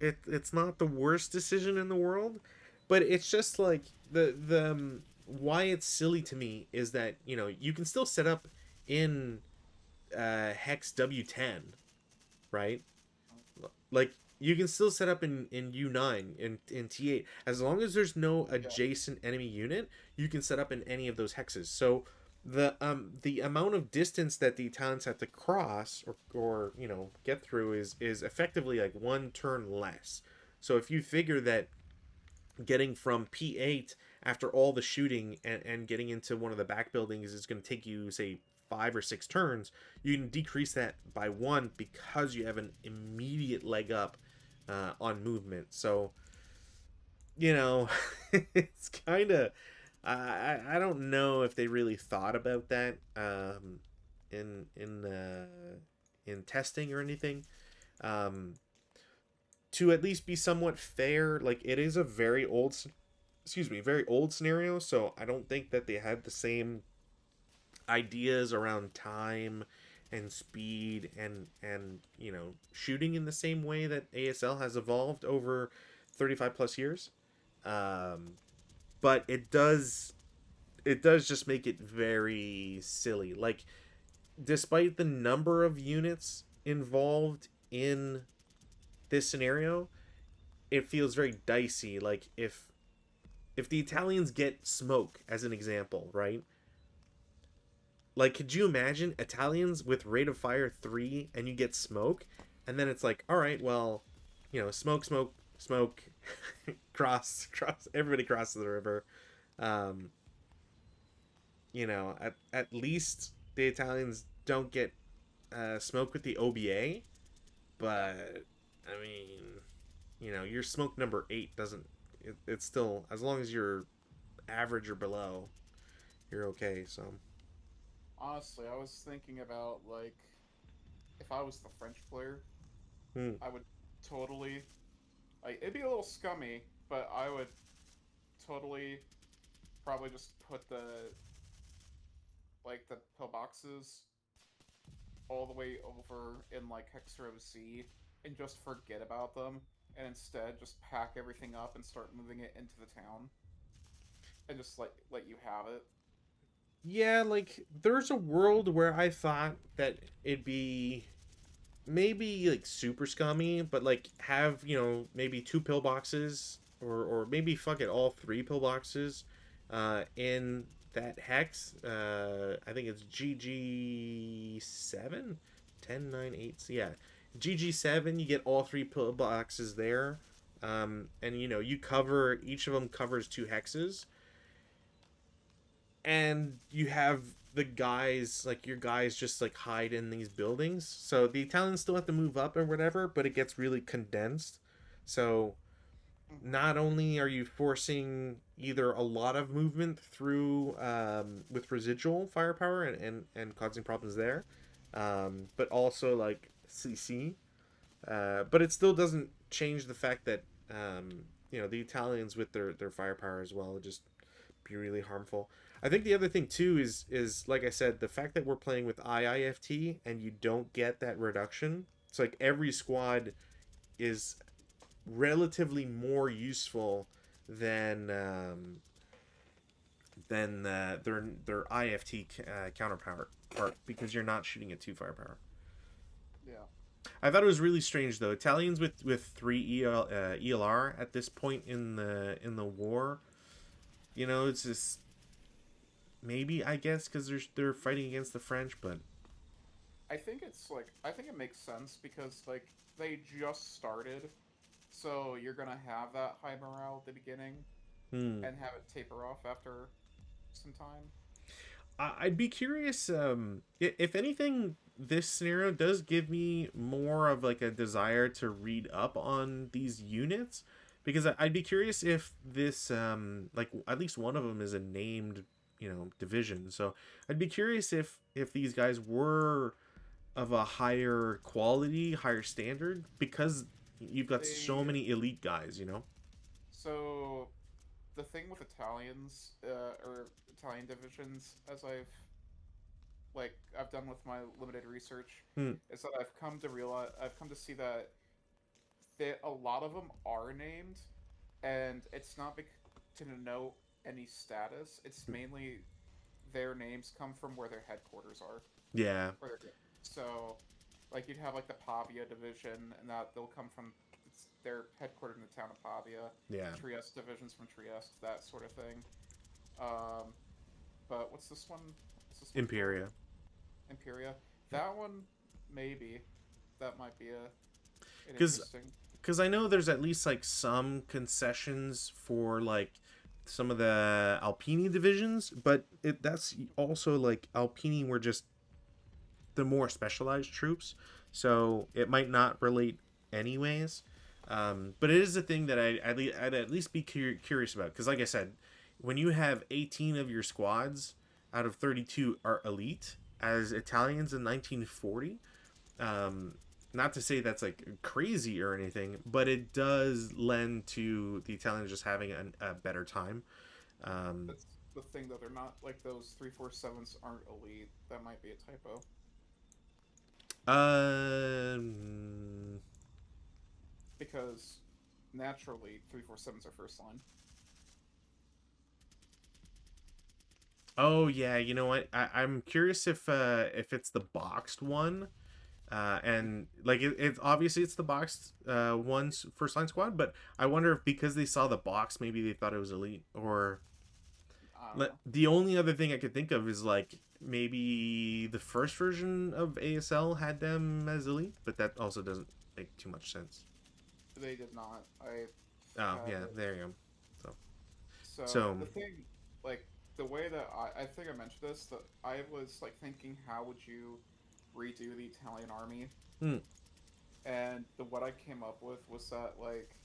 It's not the worst decision in the world, but it's just like the why it's silly to me is that you can still set up in hex W10, right? Like you can still set up in U9 in T8 as long as there's no adjacent enemy unit. You can set up in any of those hexes. So the amount of distance that the Italians have to cross or get through is effectively like 1 turn less. So if you figure that getting from P8 after all the shooting and getting into one of the back buildings is going to take you say 5 or 6 turns, you can decrease that by 1 because you have an immediate leg up on movement. So it's kind of I don't know if they really thought about that in testing or anything. To at least be somewhat fair, like it is a very old scenario, so I don't think that they had the same ideas around time and speed and shooting in the same way that ASL has evolved over 35 plus years. But it does just make it very silly. Like despite the number of units involved in this scenario, it feels very dicey. Like if the Italians get smoke as an example, right? Like could you imagine Italians with rate of fire 3 and you get smoke, and then it's like, all right, well, smoke cross everybody crosses the river. At least the Italians don't get smoke with the OBA, but I mean, your smoke number 8 doesn't. It's still, as long as you're average or below, you're okay. So Honestly, I was thinking about like if I was the French player, hmm. I would totally like it'd be a little scummy, but I would totally probably just put the pillboxes all the way over in like Hex Row C and just forget about them and instead just pack everything up and start moving it into the town, and just like let you have it. Yeah, like there's a world where I thought that it'd be maybe like super scummy, but like have, maybe two pillboxes or maybe fuck it, all three pillboxes in that hex. I think it's GG7 1098. Yeah, GG7, you get all three pillboxes there. And you cover, each of them covers two hexes, and you have the guys, like your guys just like hide in these buildings, so the Italians still have to move up or whatever, but it gets really condensed. So Hmm. not only are you forcing either a lot of movement through with residual firepower and causing problems there, but also like CC, but it still doesn't change the fact that the Italians with their firepower as well just be really harmful. I think the other thing too is like I said, the fact that we're playing with IIFT and you don't get that reduction. It's like every squad is relatively more useful than their IFT counterpart part, because you're not shooting at two firepower. Yeah. I thought it was really strange though. Italians with three ELR at this point in the war. It's just maybe, I guess, because they're fighting against the French, but I think it makes sense because like they just started, so you're gonna have that high morale at the beginning hmm. and have it taper off after some time. I'd be curious. If anything, this scenario does give me more of like a desire to read up on these units, because I'd be curious if this like at least one of them is a named division. So I'd be curious if these guys were of a higher quality, higher standard, because you've got so They many elite guys. So the thing with Italians or Italian divisions, as I've done with my limited research, Hmm. is that I've come to see that a lot of them are named, and it's not to denote any status. It's mainly their names come from where their headquarters are. Yeah. Where they're so, like you'd have like the Pavia division, and that they'll come from they're headquartered in the town of Pavia. Yeah. Trieste divisions from Trieste, that sort of thing. Um, but what's this one? What's this one called? Imperia. Imperia. That one, maybe. That might be an Because interesting. because I know there's at least like some concessions for like some of the Alpini divisions, but that's also like Alpini were just the more specialized troops, so it might not relate anyways. But it is a thing that I'd at least be curious about, because like I said, when you have 18 of your squads out of 32 are elite as Italians in 1940, um, not to say that's like crazy or anything, but it does lend to the Italians just having a better time. Um, That's the thing though. They're not like those 347s aren't elite. That might be a typo um, because naturally 347s are first line. oh yeah, you know what? I'm curious if it's the boxed one. And like it obviously it's the boxed one's first line squad, but I wonder if because they saw the box, maybe they thought it was elite. Or I don't know. the only other thing I could think of is like maybe the first version of ASL had them as elite, but that also doesn't make too much sense. They did not. I Oh had yeah, it. there you go. So So so the thing, like the way that I think I mentioned this, that I was like thinking, how would you redo the Italian army? hmm, And what I came up with was that like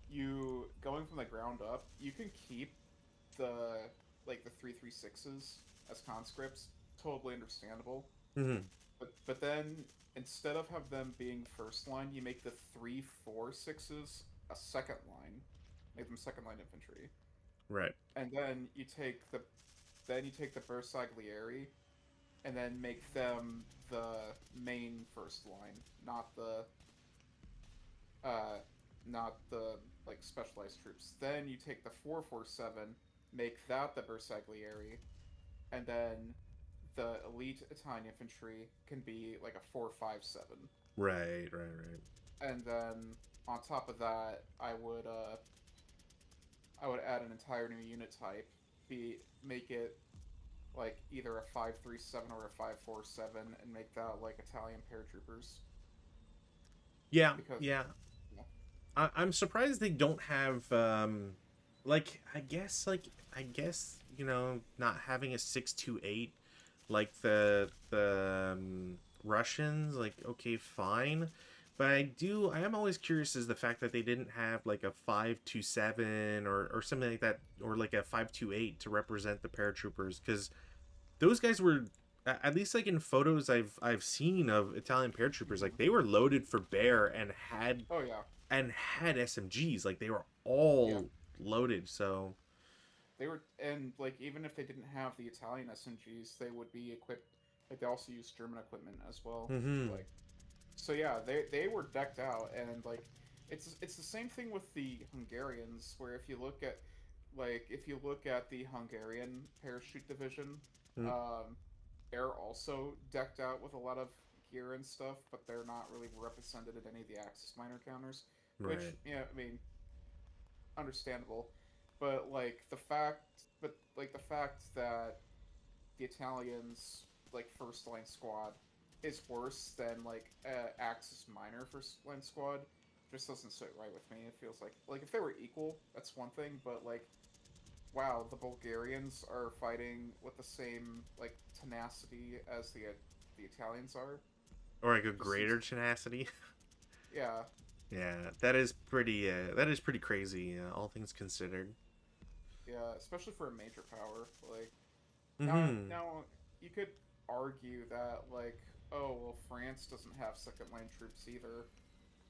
you going from the ground up, you can keep the the 336s as conscripts, totally understandable. hmm, But then instead of have them being first line, you make the 346s a second line, make them second line infantry, right. and then you take the Bersaglieri and then make them the main first line, not the uh not the like specialized troops. Then you take the 447, make that the Bersaglieri, and then the elite Italian infantry can be like a 457. Right, right, right. And then on top of that, I would add an entire new unit type, be make it like either a 537 or a 547, and make that like Italian paratroopers. Yeah, Because yeah. yeah, I'm surprised they don't have like I guess not having a 628 like the Russians, like okay fine, but I am always curious is the fact that they didn't have like a 527 or something like that, or like a 528 to represent the paratroopers, because those guys were at least like in photos I've seen of Italian paratroopers, like mm-hmm. they were loaded for bear Oh yeah, and had SMGs. Like they were yeah. all loaded. So They were, and like even if they didn't have the Italian SMGs, they would be equipped. Like they also use German equipment as well. mm-hmm. Like so, yeah, they were decked out, and like it's the same thing with the Hungarians, where if you look at the Hungarian parachute division, um, they're also decked out with a lot of gear and stuff, but they're not really represented in any of the Axis minor counters, which Right. yeah, I mean understandable, but like the fact that the Italians like first line squad is worse than like Axis minor first line squad just doesn't sit right with me. It feels like if they were equal, that's one thing, but like wow, the Bulgarians are fighting with the same like tenacity as the Italians are. Or like a Just seems greater tenacity. yeah, Yeah, that is pretty crazy, all things considered. yeah, especially for a major power. Like Mm-hmm. now you could argue that like oh well France doesn't have second line troops either,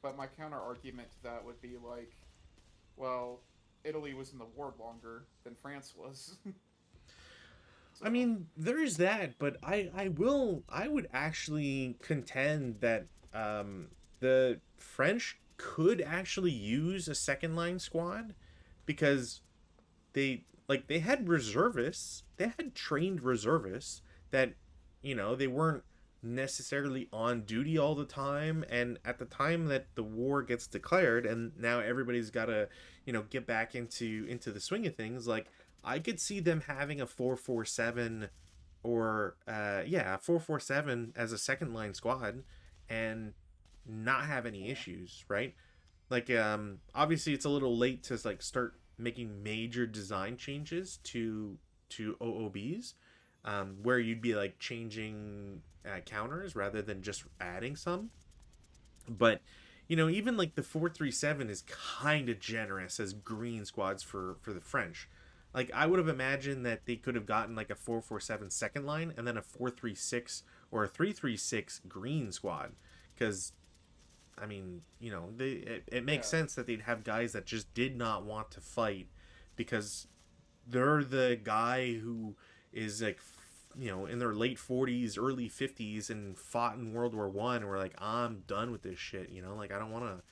but my counter argument to that would be like well Italy was in the war longer than France was. I So mean, there's that, but I would actually contend that the French could actually use a second line squad, because they had reservists, they had trained reservists that they weren't necessarily on duty all the time, and at the time that the war gets declared and now everybody's got to get back into the swing of things, like I could see them having a 447 or 447 as a second line squad and not have any yeah, issues, right? Like obviously it's a little late to like start making major design changes to OOBs, where you'd be like changing counters rather than just adding some. But even like the 437 is kind of generous as green squads for the French. Like I would have imagined that they could have gotten like a 447 second line and then a 436 or a 336 green squad, because I mean, it makes yeah, sense that they'd have guys that just did not want to fight, because they're the guy who is like in their late 40s, early 50s, and fought in World War I, and we're like, I'm done with this shit, like I don't want to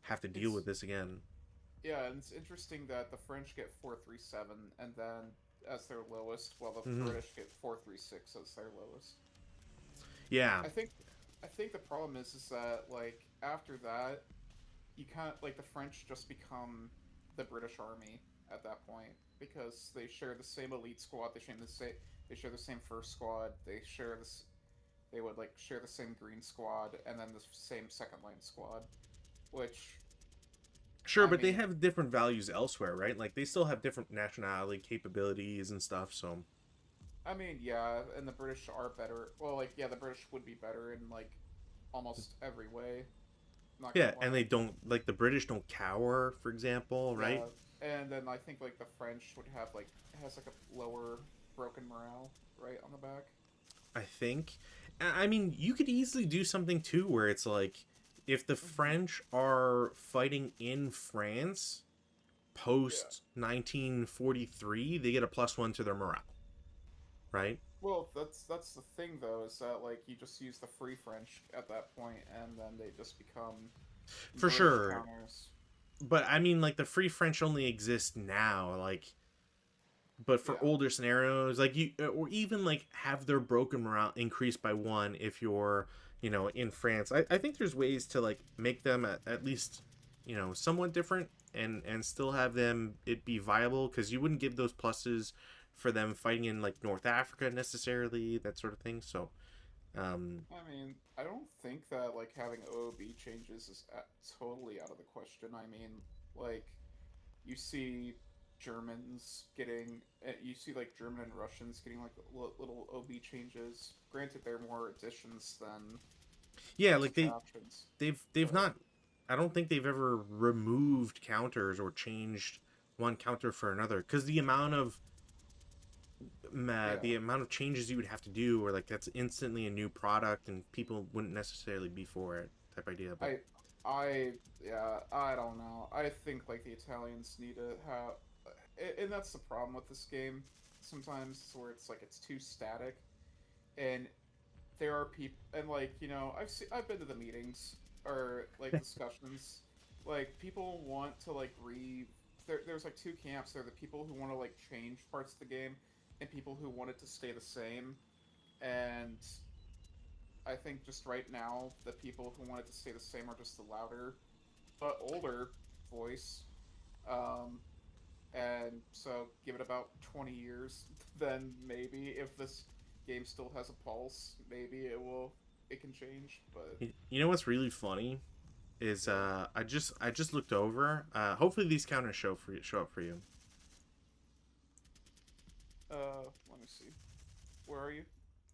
have to deal it's with this again. yeah, and it's interesting that the French get 437 and then as their lowest, while the Mm-hmm. British get 436 as their lowest. Yeah. I think I think the problem is that like after that you can't like the French just become the British Army at that point because they share the same elite squad, they share the same first squad, they would like share the same green squad and then the same second line squad, which Sure, I but they mean have different values elsewhere, right? Like they still have different nationality capabilities and stuff. So yeah, and the British are better. Well, like, yeah, the British would be better in like almost every way. Not yeah, gonna and lie. they don't, like, the British don't cower, for example, right? Yeah, and then I think like the French would have like has like a lower broken morale right on the back. I think. I mean, you could easily do something too where it's like, if the Mm-hmm. French are fighting in France Yeah. post 1943, they get a +1 to their morale, right? Well, that's the thing though is that like you just use the Free French at that point, and then they just become For British sure. counters. but I mean, like the free French only exists now, like. But for Yeah, older scenarios, like you, or even like have their broken morale increased by one if you're, in France. I think there's ways to like make them at least, somewhat different and still have them it be viable because you wouldn't give those pluses for them fighting in like North Africa necessarily, that sort of thing. So, um, I mean, I don't think that like having OOB changes is totally out of the question. I mean, like you see Germans getting, you see like German and Russians getting like little OB changes. Granted, they're more additions than yeah, like subtractions, they've but not. I don't think they've ever removed counters or changed one counter for another because yeah, the amount of changes you would have to do, or like that's instantly a new product, and people wouldn't necessarily be for it type idea. But I, I, yeah, I don't know. I think like the Italians need to have, and that's the problem with this game. Sometimes where it's like it's too static, and there are people, and like I've been to the meetings or like discussions. Like people want to like there's like two camps. There are the people who want to like change parts of the game, and people who want it to stay the same. And I think just right now, the people who want it to stay the same are just the louder but older voice. Um, and so give it about 20 years, then maybe if this game still has a pulse, maybe it can change. But you know what's really funny is yeah, I just looked over. Hopefully these counters show up for you. let me see. Where are you?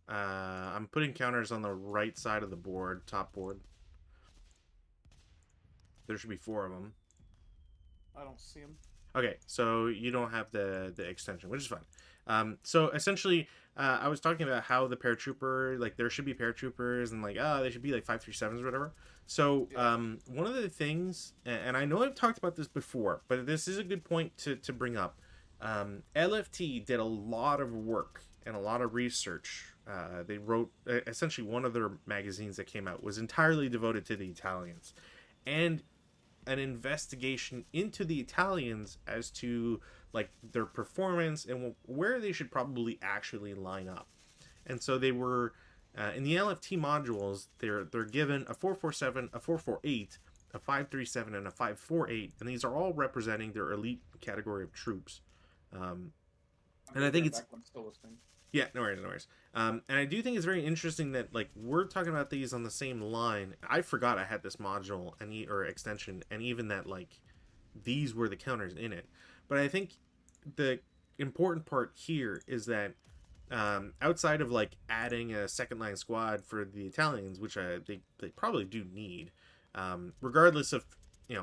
I'm putting counters on the right side of the board, top board. There should be four of them. I don't see him. Okay, so you don't have the extension, which is fine. So essentially, I was talking about how the paratrooper, like there should be paratroopers, and like they should be like 537s or whatever. So Yeah, one of the things, and I know I've talked about this before, but this is a good point to bring up. LFT did a lot of work and a lot of research. They wrote essentially one of their magazines that came out was entirely devoted to the Italians, and an investigation into the Italians as to like their performance and where they should probably actually line up. And so they were in the LFT modules. They're given a 447, a 448, a 537, and a 548, and these are all representing their elite category of troops. Um, I'm and I gonna be think right it's back. I'm still listening. yeah, no worries, no worries. And I do think it's very interesting that like we're talking about these on the same line. I forgot I had this module or extension, and even that like these were the counters in it. But I think the important part here is that outside of like adding a second line squad for the Italians, which they probably do need, regardless of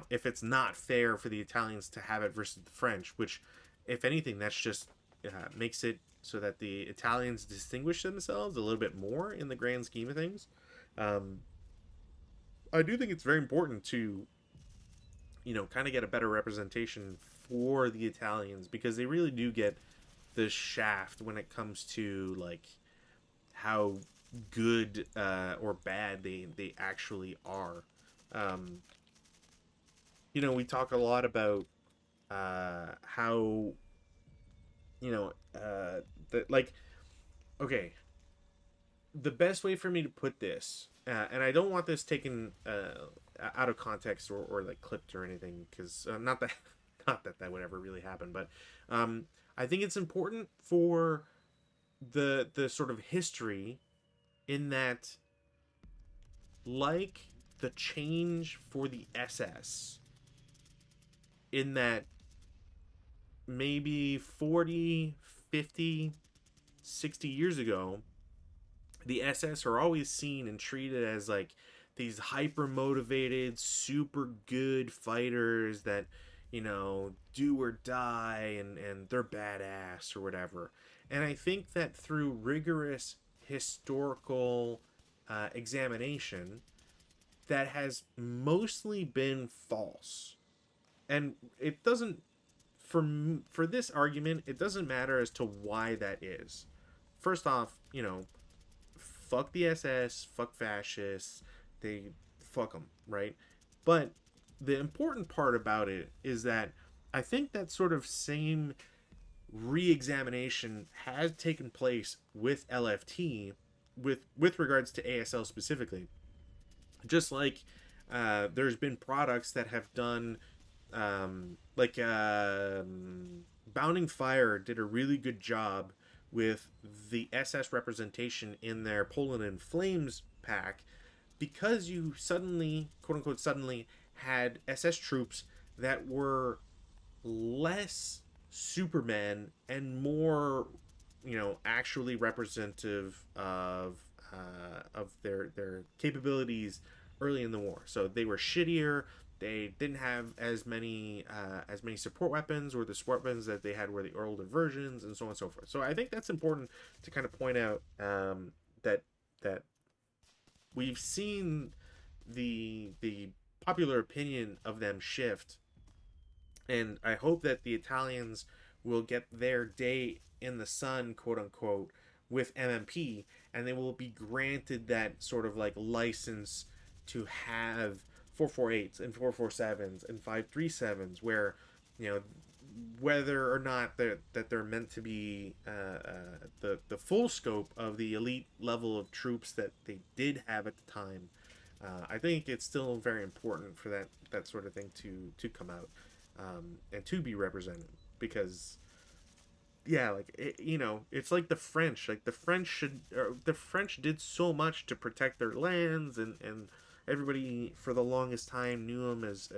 if it's not fair for the Italians to have it versus the French, which if anything that's just makes it so that the Italians distinguish themselves a little bit more in the grand scheme of things. Um, I do think it's very important to, kind of get a better representation for the Italians because they really do get the shaft when it comes to like how good or bad they actually are. Um, we talk a lot about how that like okay, the best way for me to put this, and I don't want this taken out of context or like clipped or anything, because not that not that that would ever really happen, but I think it's important for the sort of history in that, like the change for the SS, in that maybe 40, 50, 60 years ago the SS are always seen and treated as like these hyper motivated, super good fighters that, do or die and they're badass or whatever. And I think that through rigorous historical examination, that has mostly been false. And it doesn't, for this argument, it doesn't matter as to why that is. First off, fuck the SS, fuck fascists, they fuck them, right? But the important part about it is that I think that sort of same re-examination has taken place with LFT, with regards to ASL specifically. Just like there's been products that have done like Bounding Fire did a really good job with the SS representation in their Poland in Flames pack, because you suddenly, quote unquote, suddenly had SS troops that were less Superman and more, actually representative of their capabilities early in the war. So they were shittier. They didn't have as many support weapons, or the support weapons that they had were the older versions, and so on and so forth. So I think that's important to kind of point out, that that we've seen the popular opinion of them shift, and I hope that the Italians will get their day in the sun, quote unquote, with MMP, and they will be granted that sort of like license to have 448s and 447s and 537s, where, you know, whether or not they're meant to be the full scope of the elite level of troops that they did have at the time. I think it's still very important for that sort of thing to come out, and to be represented, because yeah, like it's like the French. Like the French did so much to protect their lands, and everybody for the longest time knew them as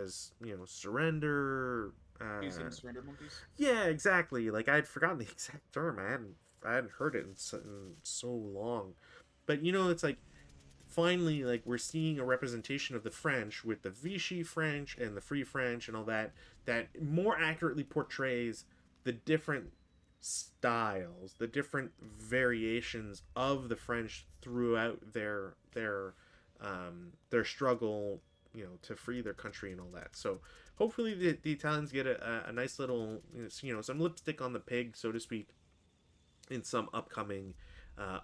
surrender. Using surrender monkeys. Yeah, exactly. Like I'd forgotten the exact term. I hadn't heard it in so long, but it's like finally, like, we're seeing a representation of the French with the Vichy French and the Free French and all that more accurately portrays the different styles, the different variations of the French throughout their struggle, to free their country and all that. So hopefully the Italians get a nice little, some lipstick on the pig, so to speak, in some upcoming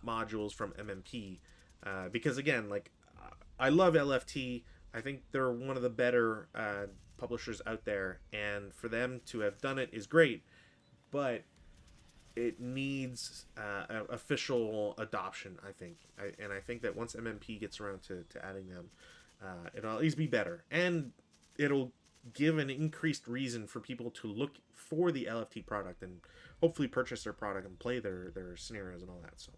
modules from MMP. Because again, like, I love LFT. I think they're one of the better publishers out there, and for them to have done it is great, but it needs official adoption, I think. And I think that once MMP gets around to adding them, it'll at least be better, and it'll give an increased reason for people to look for the LFT product and hopefully purchase their product and play their scenarios and all that. So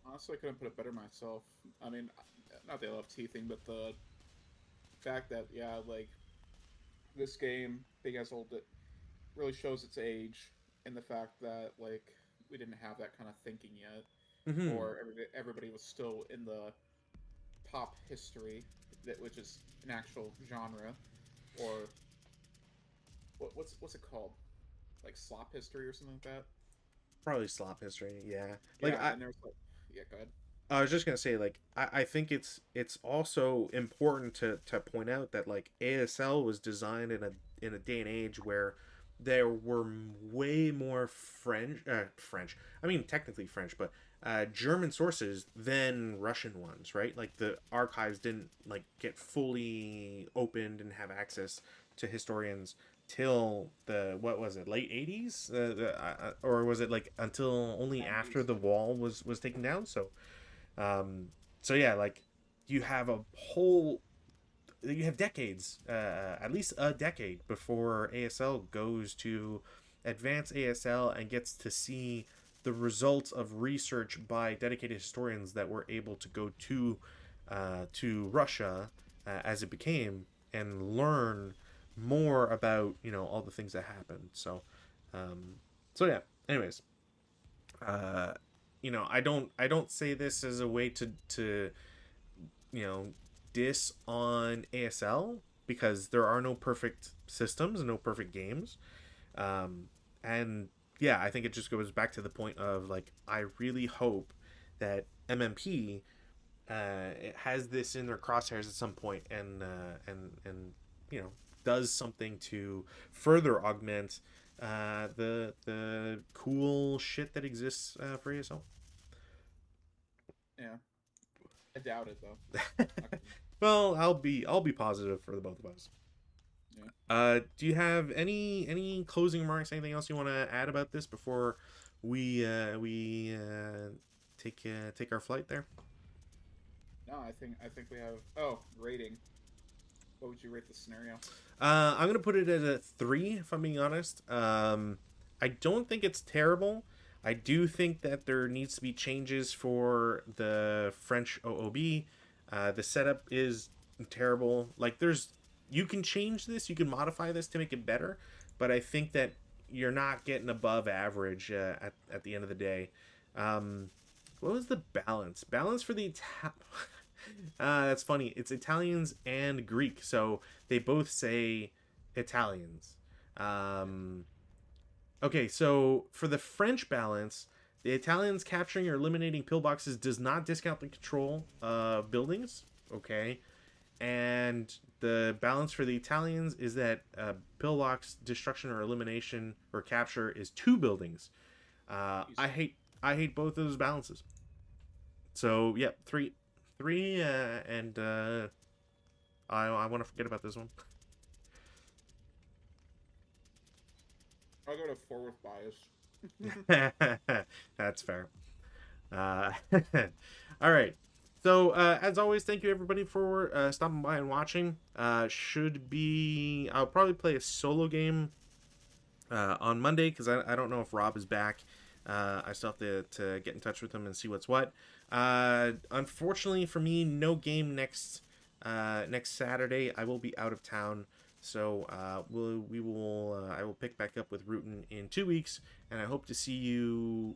Honestly, I couldn't put it better myself. I mean, not the LFT thing, but the fact that, yeah, like, this game, being as old, it really shows its age in the fact that, like, we didn't have that kind of thinking yet, mm-hmm. or everybody was still in the pop history, which is an actual genre, or what's it called? Like slop history or something like that. Probably slop history, yeah. Like Yeah, and there's like, yeah, go ahead. I was just gonna say, like, I think it's also important to point out that, like, ASL was designed in a day and age where there were way more French. I mean, technically French, but German sources than Russian ones, right? Like, the archives didn't, like, get fully opened and have access to historians till the, what was it, late 80s, or was it like until only after 90s. the wall was taken down? Um, so yeah, like, you have a whole, you have decades, at least a decade before ASL goes to advanced ASL and gets to see the results of research by dedicated historians that were able to go to Russia, as it became, and learn more about all the things that happened. So yeah. Anyways, uh, I don't say this as a way to you know diss on ASL, because there are no perfect systems and no perfect games. And yeah, I think it just goes back to the point of, like, I really hope that MMP has this in their crosshairs at some point, and does something to further augment the cool shit that exists for ASL. Yeah. I doubt it though. Not gonna- Well, I'll be positive for the both of us. Yeah. Do you have any closing remarks? Anything else you want to add about this before we take our flight there? No, I think we have. Oh, rating. What would you rate the scenario? I'm gonna put it at a 3, if I'm being honest. I don't think it's terrible. I do think that there needs to be changes for the French OOB. The setup is terrible. Like, you can change this, you can modify this to make it better, but I think that you're not getting above average at the end of the day. What was the balance? Balance for the that's funny. It's Italians and Greek, so they both say Italians. Okay, so for the French balance, the Italians capturing or eliminating pillboxes does not discount the control of buildings. Okay, and the balance for the Italians is that pillbox destruction or elimination or capture is 2 buildings. I hate both of those balances. So yep, 3, and I want to forget about this one. I'll go to 4 with bias. That's fair. All right. So as always, thank you everybody for stopping by and watching. I'll probably play a solo game on Monday because I don't know if Rob is back. I still have to get in touch with him and see what's what. Unfortunately for me, no game next Saturday. I will be out of town. So I will pick back up with Rootin' in 2 weeks, and I hope to see you.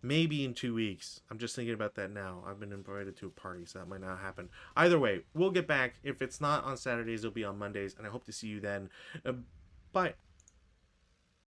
Maybe in 2 weeks. I'm just thinking about that now. I've been invited to a party, so that might not happen. Either way, we'll get back. If it's not on Saturdays, it'll be on Mondays, and I hope to see you then. Bye.